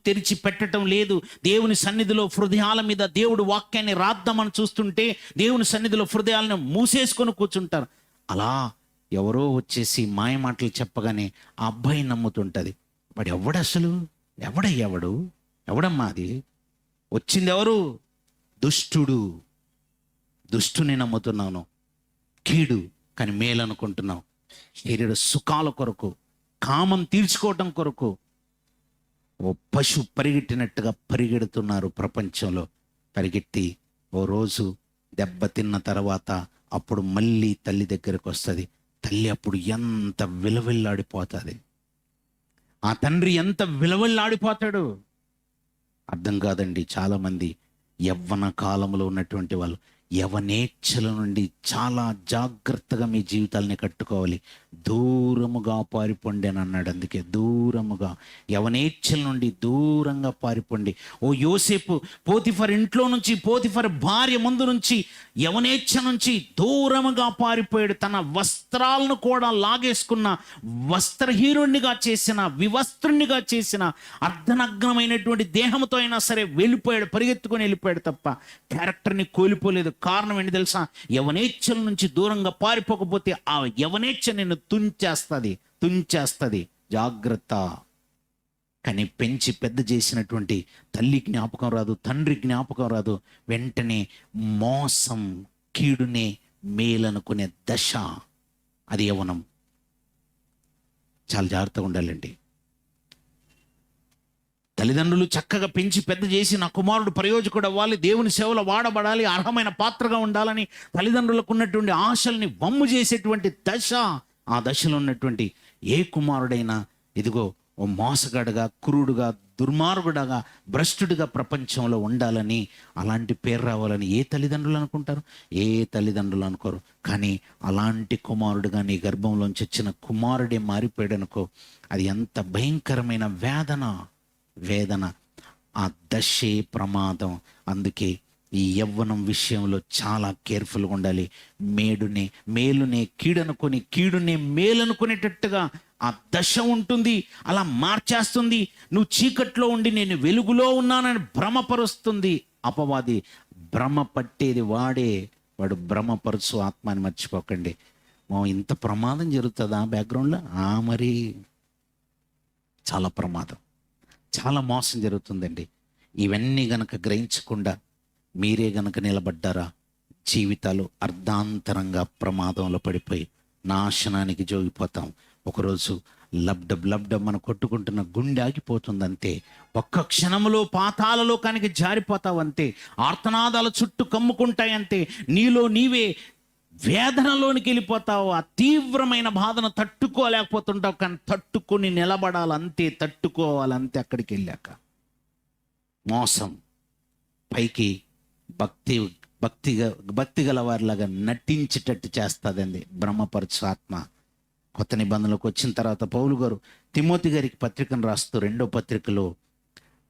Speaker 1: తెరిచి పెట్టడం లేదు. దేవుని సన్నిధిలో హృదయాల మీద దేవుడు వాక్యాన్ని రాద్దామని చూస్తుంటే దేవుని సన్నిధిలో హృదయాలను మూసేసుకొని కూర్చుంటారు. అలా ఎవరో వచ్చేసి మాయ మాటలు చెప్పగానే ఆ అబ్బాయి నమ్ముతుంటుంది. వాడు ఎవడు అసలు? ఎవడమ్మా అది? వచ్చింది ఎవరు? దుష్టుని నమ్ముతున్నాను. కీడు కానీ మేలు అనుకుంటున్నావు. శరీర సుఖాల కొరకు, కామం తీర్చుకోవటం కొరకు ఓ పశు పరిగెట్టినట్టుగా పరిగెడుతున్నారు ప్రపంచంలో. పరిగెత్తి ఓ రోజు దెబ్బతిన్న తర్వాత అప్పుడు మళ్ళీ తల్లి దగ్గరకు వస్తుంది. తల్లి అప్పుడు ఎంత విలవిల్లాడిపోతుంది, ఆ తండ్రి ఎంత విలవిల్లాడిపోతాడు అర్థం కాదండి. చాలామంది యవ్వన కాలంలో ఉన్నటువంటి వాళ్ళు యవనేచ్ఛల నుండి చాలా జాగ్రత్తగా మీ జీవితాలని కట్టుకోవాలి. దూరముగా పారిపోండి అని అన్నాడు. అందుకే దూరముగా, యవనేచ్ఛల నుండి దూరంగా పారిపోండి. ఓ యోసేపు పోతిఫర్ ఇంట్లో నుంచి, పోతిఫర్ భార్య ముందు నుంచి, యవనేచ్ఛ నుంచి దూరముగా పారిపోయాడు. తన వస్త్రాలను కూడా లాగేసుకున్న, వస్త్రహీనుడిగా చేసిన, వివస్త్రునిగా చేసిన, అర్ధనగ్నమైనటువంటి దేహంతో అయినా సరే వెళ్ళిపోయాడు, పరిగెత్తుకొని వెళ్ళిపోయాడు తప్ప క్యారెక్టర్ని కోల్పోలేదు. కారణం ఏంటి తెలుసా? యవనేచ్ఛల నుంచి దూరంగా పారిపోకపోతే ఆ యవనేచ్ఛ నిన్ను తుంచేస్తుంది. జాగ్రత్త. కానీ పెంచి పెద్ద చేసినటువంటి తల్లి జ్ఞాపకం రాదు, తండ్రి జ్ఞాపకం రాదు. వెంటనే మోసం, కీడునే మేలనుకునే దశ, అది యవనం. చాలా జాగ్రత్తగా ఉండాలండి. తల్లిదండ్రులు చక్కగా పెంచి పెద్ద చేసి నా కుమారుడు ప్రయోజకుడు అవ్వాలి, దేవుని సేవలో వాడబడాలి, అర్హమైన పాత్రగా ఉండాలని తల్లిదండ్రులకు ఉన్నటువంటి ఆశల్ని వమ్ము చేసేటువంటి దశ. ఆ దశలో ఉన్నటువంటి ఏ కుమారుడైనా ఇదిగో ఓ మోసగాడుగా, క్రూడుగా, దుర్మార్గుడగా భ్రష్టుడిగా ప్రపంచంలో ఉండాలని, అలాంటి పేరు రావాలని ఏ తల్లిదండ్రులు అనుకుంటారు? ఏ తల్లిదండ్రులు అనుకోరు. కానీ అలాంటి కుమారుడుగా నీ గర్భంలోంచి వచ్చిన కుమారుడే మారిపోయాడు అనుకో, అది ఎంత భయంకరమైన వేదన. ఆ దశే ప్రమాదం. అందుకే ఈ యవ్వనం విషయంలో చాలా కేర్ఫుల్గా ఉండాలి. మేలునే కీడనుకొని, కీడునే మేలనుకునేటట్టుగా ఆ దశ ఉంటుంది. అలా మార్చేస్తుంది. నువ్వు చీకట్లో ఉండి నేను వెలుగులో ఉన్నానని భ్రమపరుస్తుంది అపవాది. భ్రమ పట్టేది వాడు భ్రమపరుచు ఆత్మాని మర్చిపోకండి. ఇంత ప్రమాదం జరుగుతుందా బ్యాక్గ్రౌండ్లో? మరి చాలా ప్రమాదం, చాలా మోసం జరుగుతుందండి. ఇవన్నీ గనక గ్రహించకుండా మీరే గనక నిలబడ్డారా, జీవితాలు అర్ధాంతరంగా ప్రమాదంలో పడిపోయి నాశనానికి జోగిపోతాం. ఒకరోజు లబ్డబ్ మన కొట్టుకుంటున్న గుండె ఆగిపోతుంది అంతే. ఒక్క క్షణంలో పాతాళలోకానికి జారిపోతావు అంతే. ఆర్తనాదాల చుట్టూ కమ్ముకుంటాయి అంతే. నీలో నీవే వేదనలోనికి వెళ్ళిపోతావు. ఆ తీవ్రమైన బాధను తట్టుకోలేకపోతుంటావు. కానీ తట్టుకొని నిలబడాలంతే, తట్టుకోవాలంతే. అక్కడికి వెళ్ళాక మోసం పైకి భక్తి గల వారిలాగా నటించేటట్టు చేస్తుందండి భ్రమపరచు ఆత్మ. కొత్త నిబంధనలోకి వచ్చిన తర్వాత పౌలు గారు తిమోతి గారికి పత్రికను రాస్తూ, 2వ పత్రికలో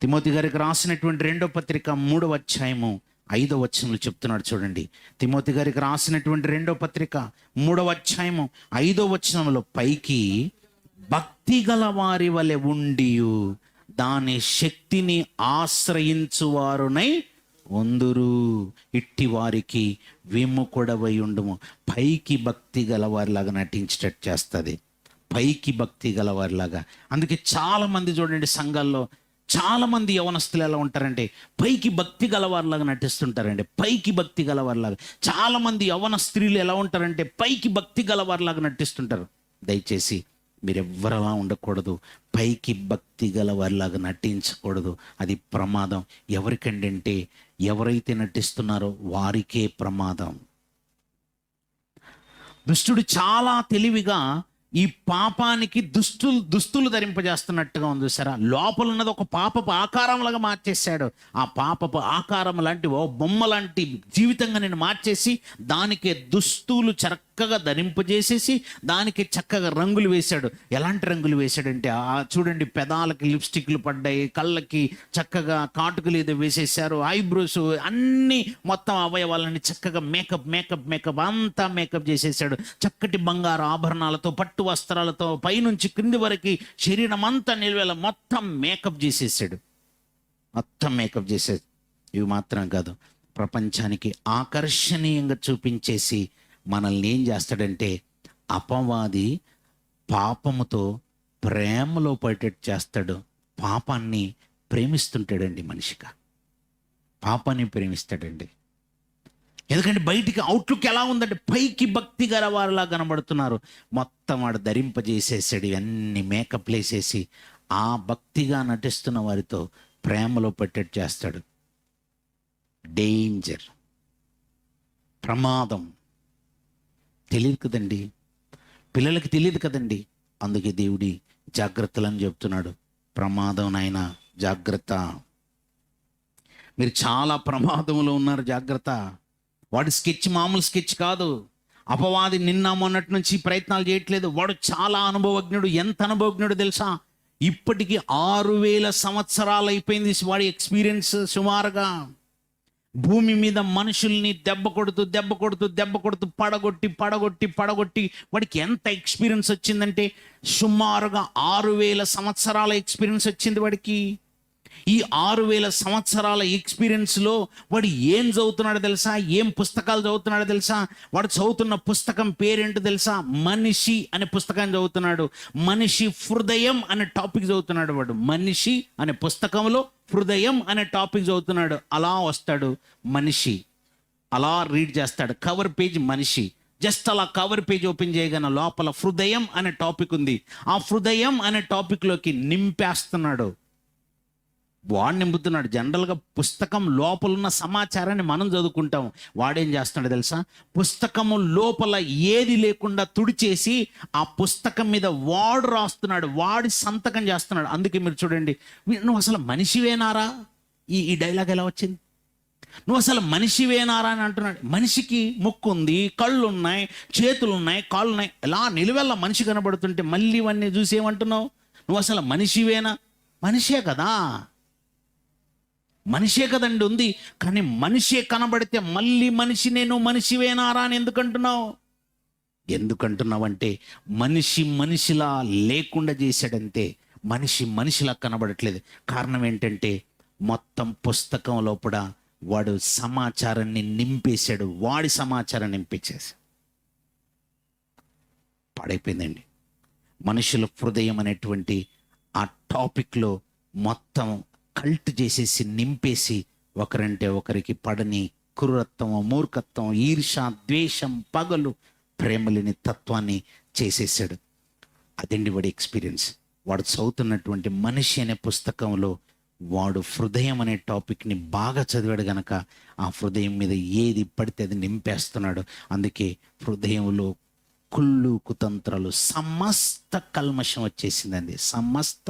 Speaker 1: తిమోతి గారికి రాసినటువంటి 2వ పత్రిక 3వ అధ్యాయము 5వ వచనంలో చెప్తున్నాడు చూడండి. తిమోతి గారికి రాసినటువంటి 2వ పత్రిక 3వ అధ్యాయము 5వ వచనంలో, పైకి భక్తి గల వారి వలె ఉండి దాని శక్తిని ఆశ్రయించువారునై వందురు, ఇట్టి వారికి విముఖుడవై ఉండుము. పైకి భక్తి గలవారిలాగా నటించేటట్టు చేస్తుంది. పైకి భక్తి గలవారిలాగా. అందుకే చాలామంది చూడండి, సంఘాల్లో చాలామంది యవనస్తులు ఎలా ఉంటారంటే పైకి భక్తి గలవారిలాగా నటిస్తుంటారండి. పైకి భక్తి గలవారిలాగా. చాలామంది యవన స్త్రీలు ఎలా ఉంటారంటే పైకి భక్తి గలవారిలాగా నటిస్తుంటారు. దయచేసి మీరెవ్వరు అలా ఉండకూడదు. పైకి భక్తి గల వారిలాగా నటించకూడదు. అది ప్రమాదం. ఎవరికండి అంటే ఎవరైతే నటిస్తున్నారో వారికే ప్రమాదం. దుష్టుడు చాలా తెలివిగా ఈ పాపానికి దుస్తులు ధరింపజేస్తున్నట్టుగా ఉంది సరే. లోపల ఉన్నది ఒక పాపపు ఆకారంలాగా మార్చేశాడు. ఆ పాపపు ఆకారం లాంటి ఓ బొమ్మ లాంటి జీవితంగా నేను మార్చేసి దానికి దుస్తులు చక్కగా ధరింపజేసేసి దానికి చక్కగా రంగులు వేశాడు. ఎలాంటి రంగులు వేశాడంటే చూడండి, పెదాలకి లిప్స్టిక్లు పడ్డాయి, కళ్ళకి చక్కగా కాటుకలు ఏదో వేసేసారు, ఐబ్రోస్ అన్నీ మొత్తం అవయవాలని చక్కగా మేకప్ అంతా మేకప్ చేసేసాడు. చక్కటి బంగారు ఆభరణాలతో, పట్టు వస్త్రాలతో పైనుంచి క్రింది వరకు శరీరం అంతా నిలువేలా మొత్తం మేకప్ చేసేసాడు. ఇవి మాత్రం కాదు, ప్రపంచానికి ఆకర్షణీయంగా చూపించేసి మనల్ని ఏం చేస్తాడంటే అపవాది పాపముతో ప్రేమలో పడేటట్టు చేస్తాడు. పాపాన్ని ప్రేమిస్తుంటాడండి. మనిషిగా పాపాన్ని ప్రేమిస్తాడండి. ఎందుకంటే బయటికి అవుట్లుక్ ఎలా ఉందంటే పైకి భక్తి గల వారిలా కనబడుతున్నారు. మొత్తం వాడు ధరింపజేసేసాడు. ఇవన్నీ మేకప్ వేసేసి ఆ భక్తిగా నటిస్తున్న వారితో ప్రేమలో పెట్టేట్టు చేస్తాడు. డేంజర్, ప్రమాదం. తెలియదు కదండి, పిల్లలకి తెలియదు కదండి. అందుకే దేవుడి జాగ్రత్తలని చెప్తున్నాడు. ప్రమాదం నాయనా, జాగ్రత్త. మీరు చాలా ప్రమాదంలో ఉన్నారు, జాగ్రత్త. వాడు స్కెచ్ మామూలు స్కెచ్ కాదు. అపవాది నిన్న మొన్నటి నుంచి ప్రయత్నాలు చేయట్లేదు. వాడు చాలా అనుభవజ్ఞుడు. ఎంత అనుభవజ్ఞుడు తెలుసా? ఇప్పటికీ 6000 సంవత్సరాలు అయిపోయింది వాడి ఎక్స్పీరియన్స్. సుమారుగా భూమి మీద మనుషుల్ని దెబ్బ కొడుతూ పడగొట్టి వాడికి ఎంత ఎక్స్పీరియన్స్ వచ్చిందంటే సుమారుగా 6000 సంవత్సరాల ఎక్స్పీరియన్స్ వచ్చింది వాడికి. ఈ 6000 సంవత్సరాల ఎక్స్పీరియన్స్లో వాడు ఏం చదువుతున్నాడో తెలుసా? ఏం పుస్తకాలు చదువుతున్నాడో తెలుసా? వాడు చదువుతున్న పుస్తకం పేరేంటో తెలుసా? మనిషి అనే పుస్తకాన్ని చదువుతున్నాడు. మనిషి హృదయం అనే టాపిక్ చదువుతున్నాడు వాడు. మనిషి అనే పుస్తకంలో హృదయం అనే టాపిక్ చదువుతున్నాడు. అలా వస్తాడు మనిషి, అలా రీడ్ చేస్తాడు. కవర్ పేజ్ మనిషి. జస్ట్ అలా కవర్ పేజ్ ఓపెన్ చేయగానే లోపల హృదయం అనే టాపిక్ ఉంది. ఆ హృదయం అనే టాపిక్లోకి నింపేస్తున్నాడు. వాడు నింపుతున్నాడు. జనరల్గా పుస్తకం లోపల ఉన్న సమాచారాన్ని మనం చదువుకుంటాం. వాడేం చేస్తున్నాడు తెలుసా? పుస్తకము లోపల ఏది లేకుండా తుడిచేసి ఆ పుస్తకం మీద వాడు రాస్తున్నాడు, వాడి సంతకం చేస్తున్నాడు. అందుకే మీరు చూడండి, నువ్వు అసలు మనిషివేనారా? ఈ డైలాగ్ ఎలా వచ్చింది? నువ్వు అసలు మనిషివేనారా అని అంటున్నాడు. మనిషికి ముక్కు ఉంది, కళ్ళు ఉన్నాయి, చేతులు ఉన్నాయి, కాళ్ళు ఉన్నాయి. ఎలా నిలువెల్ల మనిషి కనబడుతుంటే మళ్ళీ ఇవన్నీ చూసి ఏమంటున్నావు? నువ్వు అసలు మనిషివేనా? మనిషే కదా, మనిషే కదండి ఉంది. కానీ మనిషే కనబడితే మళ్ళీ మనిషి నేను మనిషివేనారా అని ఎందుకంటున్నావు అంటే మనిషి మనిషిలా లేకుండా చేశాడంతే. మనిషి మనిషిలా కనబడట్లేదు. కారణం ఏంటంటే మొత్తం పుస్తకం లోపల వాడు సమాచారాన్ని నింపేశాడు. వాడి సమాచారం నింపేసేసి పాడైపోయిందండి. మనుషుల హృదయం అనేటువంటి ఆ టాపిక్లో మొత్తం కల్ట్ చేసేసి నింపేసి ఒకరంటే ఒకరికి పడని క్రూరత్వం, మూర్ఖత్వం, ఈర్ష, ద్వేషం, పగలు, ప్రేమలేని తత్వాన్ని చేసేసాడు. అదండి వాడి ఎక్స్పీరియన్స్. వాడు చదువుతున్నటువంటి మనిషి అనే పుస్తకంలో వాడు హృదయం అనే టాపిక్ని బాగా చదివాడు గనక ఆ హృదయం మీద ఏది పడితే అది నింపేస్తున్నాడు. అందుకే హృదయంలో కుళ్ళు, కుతంత్రాలు, సమస్త కల్మషం వచ్చేసిందండి. సమస్త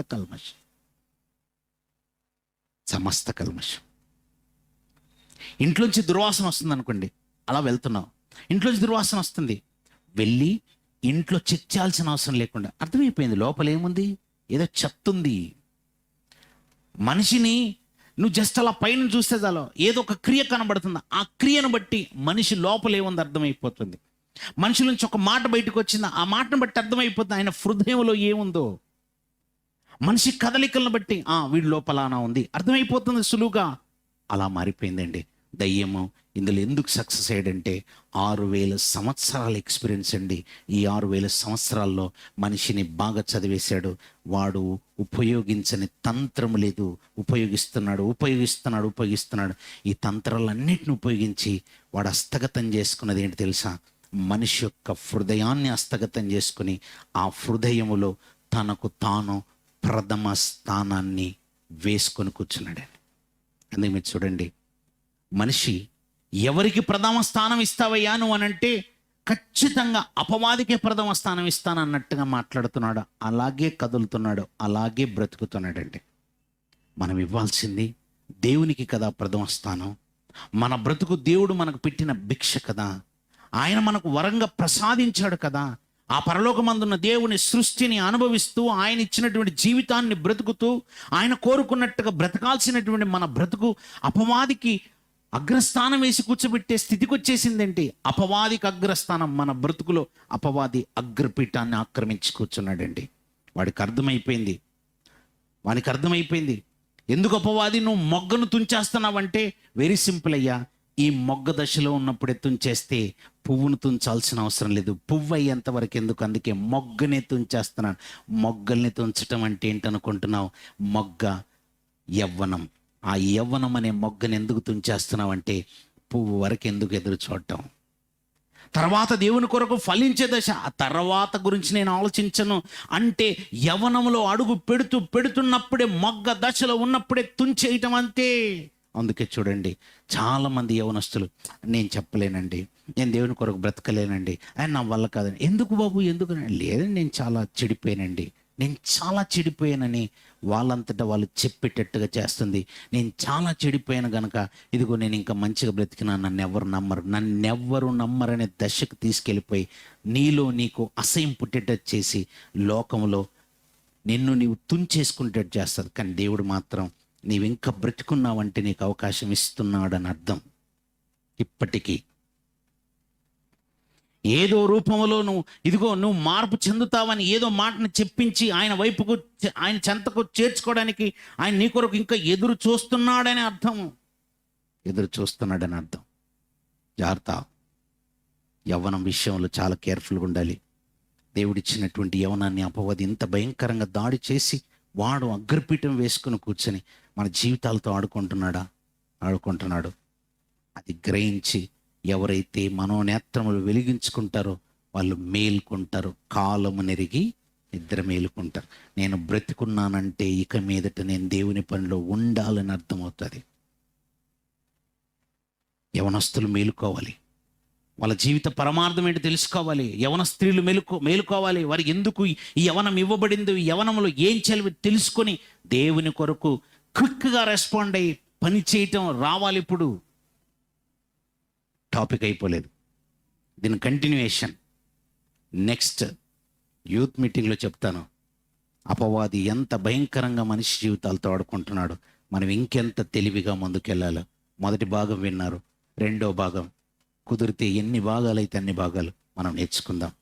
Speaker 1: కల్మషం. ఇంట్లోంచి దుర్వాసన వస్తుంది అనుకోండి, అలా వెళ్తున్నావు, ఇంట్లోంచి దుర్వాసన వస్తుంది, వెళ్ళి ఇంట్లో చెక్ చేయాల్సిన అవసరం లేకుండా అర్థమైపోయింది లోపల ఏముంది, ఏదో చెత్త ఉంది. మనిషిని నువ్వు జస్ట్ అలా పైన చూస్తే చాలు, ఏదో ఒక క్రియ కనబడుతుంది. ఆ క్రియను బట్టి మనిషి లోపల ఏముంది అర్థమైపోతుంది. మనిషి నుంచి ఒక మాట బయటకు వచ్చింది, ఆ మాటను బట్టి అర్థమైపోతుంది ఆయన హృదయంలో ఏముందో. మనిషి కదలికలను బట్టి వీడి లోపల ఉంది అర్థమైపోతుంది సులువుగా. అలా మారిపోయిందండి దయ్యము. ఇందులో ఎందుకు సక్సెస్ అయ్యాడంటే 6000 సంవత్సరాల ఎక్స్పీరియన్స్ అండి. ఈ 6000 సంవత్సరాల్లో మనిషిని బాగా చదివేశాడు. వాడు ఉపయోగించని తంత్రం లేదు, ఉపయోగిస్తున్నాడు. ఈ తంత్రాలన్నిటిని ఉపయోగించి వాడు హస్తగతం చేసుకున్నది ఏంటి తెలుసా? మనిషి యొక్క హృదయాన్ని హస్తగతం చేసుకుని ఆ హృదయములో తనకు తాను ప్రథమ స్థానాన్ని వేసుకొని కూర్చున్నాడు. అందుకే మీరు చూడండి, మనిషి ఎవరికి ప్రథమ స్థానం ఇస్తావయ్యా నువ్వు అనంటే ఖచ్చితంగా అపవాదికే ప్రథమ స్థానం ఇస్తానన్నట్టుగా మాట్లాడుతున్నాడు. అలాగే కదులుతున్నాడు, అలాగే బ్రతుకుతున్నాడండి. మనం ఇవ్వాల్సింది దేవునికి కదా ప్రథమ స్థానం. మన బ్రతుకు దేవుడు మనకు పెట్టిన భిక్ష కదా, ఆయన మనకు వరంగా ప్రసాదించాడు కదా. ఆ పరలోకమందున్న దేవుని సృష్టిని అనుభవిస్తూ ఆయన ఇచ్చినటువంటి జీవితాన్ని బ్రతుకుతూ ఆయన కోరుకున్నట్టుగా బ్రతకాల్సినటువంటి మన బ్రతుకు అపవాదికి అగ్రస్థానం వేసి కూర్చోబెట్టే స్థితికి వచ్చేసిందేంటి? అపవాదికి అగ్రస్థానం మన బ్రతుకులో అపవాది అగ్రపీఠాన్ని ఆక్రమించి కూర్చున్నాడండి. వానికి అర్థమైపోయింది ఎందుకు అపవాది నువ్వు మొగ్గను తుంచేస్తున్నావంటే వెరీ సింపుల్ అయ్యా. ఈ మొగ్గ దశలో ఉన్నప్పుడే తుంచేస్తే పువ్వును తుంచాల్సిన అవసరం లేదు. పువ్వు అయ్యేంత వరకు ఎందుకు, అందుకే మొగ్గనే తుంచేస్తున్నాను. మొగ్గల్ని తుంచటం అంటే ఏంటనుకుంటున్నావు? మొగ్గ యవ్వనం. ఆ యవ్వనం అనే మొగ్గని ఎందుకు తుంచేస్తున్నావు అంటే పువ్వు వరకు ఎందుకు ఎదురు చూడటం. తర్వాత దేవుని కొరకు ఫలించే దశ, ఆ తర్వాత గురించి నేను ఆలోచించను అంటే యవ్వనంలో అడుగు పెడుతున్నప్పుడే, మొగ్గ దశలో ఉన్నప్పుడే తుంచేయటం అంతే. అందుకే చూడండి, చాలామంది యవనస్తులు నేను చెప్పలేనండి, నేను దేవుని కొరకు బ్రతకలేనండి, ఆయన నా వల్ల కాదండి. ఎందుకు బాబు ఎందుకు? లేదండి, నేను చాలా చెడిపోయానని వాళ్ళంతటా వాళ్ళు చెప్పేటట్టుగా చేస్తుంది. నేను చాలా చెడిపోయాను గనక ఇదిగో నేను ఇంకా మంచిగా బ్రతికినా నన్నెవ్వరు నమ్మరనే దశకు తీసుకెళ్ళిపోయి నీకు అసహ్యం పుట్టేటట్టు చేసి లోకంలో నీవు తుంచేసుకునేటట్టు చేస్తుంది. కానీ దేవుడు మాత్రం నీవు ఇంకా బ్రతుకున్నావంటే నీకు అవకాశం ఇస్తున్నాడని అర్థం. ఇప్పటికీ ఏదో రూపంలో నువ్వు మార్పు చెందుతావని ఏదో మాటను చెప్పించి ఆయన వైపుకు, ఆయన చెంతకు చేర్చుకోవడానికి ఆయన నీ కొరకు ఇంకా ఎదురు చూస్తున్నాడని అర్థం. జాగ్రత్త. యవ్వనం విషయంలో చాలా కేర్ఫుల్గా ఉండాలి. దేవుడిచ్చినటువంటి యవ్వనాన్ని అపవాది ఇంత భయంకరంగా దాడి చేసి వాడు అగ్రపీఠం వేసుకుని కూర్చొని మన జీవితాలతో ఆడుకుంటున్నాడు. అది గ్రహించి ఎవరైతే మనోనేత్రములు వెలిగించుకుంటారో వాళ్ళు మేల్కొంటారు. కాలము నెరిగి ఇద్దరు మేలుకుంటారు. నేను బ్రతికున్నానంటే ఇక మీదట నేను దేవుని పనిలో ఉండాలని అర్థమవుతుంది. యవనస్తులు మేలుకోవాలి, వాళ్ళ జీవిత పరమార్థం ఏంటి తెలుసుకోవాలి. యవన స్త్రీలు మేలుకోవాలి. వారికి ఎందుకు ఈ యవనం ఇవ్వబడింది, ఈ యవనంలో ఏం చేయాలి తెలుసుకొని దేవుని కొరకు క్విక్గా రెస్పాండ్ అయ్యి పని చేయటం రావాలి. ఇప్పుడు టాపిక్ అయిపోలేదు, దీని కంటిన్యూయేషన్ నెక్స్ట్ యూత్ మీటింగ్లో చెప్తాను. అపవాది ఎంత భయంకరంగా మనిషి జీవితాలతో ఆడుకుంటున్నాడు, మనం ఇంకెంత తెలివిగా ముందుకెళ్ళాలో. మొదటి భాగం విన్నారు, రెండో భాగం కుదిరితే ఎన్ని భాగాలు అయితే అన్ని భాగాలు మనం నేర్చుకుందాం.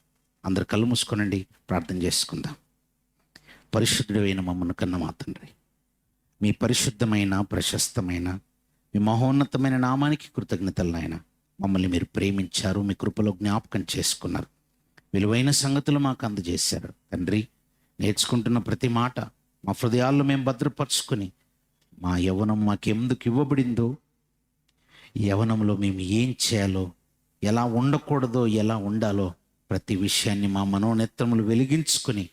Speaker 1: అందరు కళ్ళు మూసుకోనండి, ప్రార్థన చేసుకుందాం. పరిశుద్ధుడైన మమ్మల్ని కన్న మా తండ్రి, మీ పరిశుద్ధమైన ప్రశస్తమైన మీ మహోన్నతమైన నామానికి కృతజ్ఞతలు నాయన. మమ్మల్ని మీరు ప్రేమించారు, మీ కృపలో జ్ఞాపకం చేసుకున్నారు, విలువైన సంగతులు మాకు అందజేశారు. తండ్రి, నేర్చుకుంటున్న ప్రతి మాట మా హృదయాల్లో మేము భద్రపరుచుకొని మా యవ్వనం మాకెందుకు ఇవ్వబడిందో, యవ్వనంలో మేము ఏం చేయాలో, ఎలా ఉండకూడదో, ఎలా ఉండాలో ప్రతి విషయాన్ని మా మనోనేత్రములు వెలిగించుకొని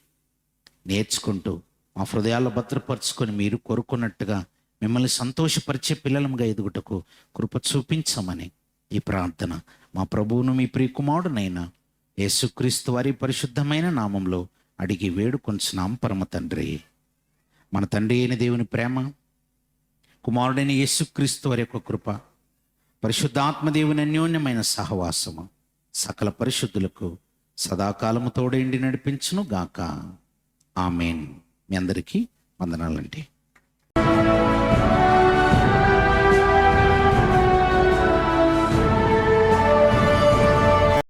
Speaker 1: నేర్చుకుంటూ మా హృదయాల్లో భద్రపరుచుకొని మీరు కోరుకున్నట్టుగా మిమ్మల్ని సంతోషపరిచే పిల్లలంగా ఎదుగుటకు కృప చూపించమని ఈ ప్రార్థన మా ప్రభువును మీ ప్రియకుమారుడునైనా యేసుక్రీస్తు వారి పరిశుద్ధమైన నామంలో అడిగి వేడుకొంచున్నాం పరమ తండ్రి. మన తండ్రి అయిన దేవుని ప్రేమ, కుమారుడైన యేసుక్రీస్తు వారి యొక్క కృప, పరిశుద్ధాత్మ దేవుని అన్యోన్యమైన సహవాసము సకల పరిశుద్ధులకు సదాకాలము తోడేండి నడిపించును గాక. ఆమేన్. మీ అందరికీ వందనాలండి.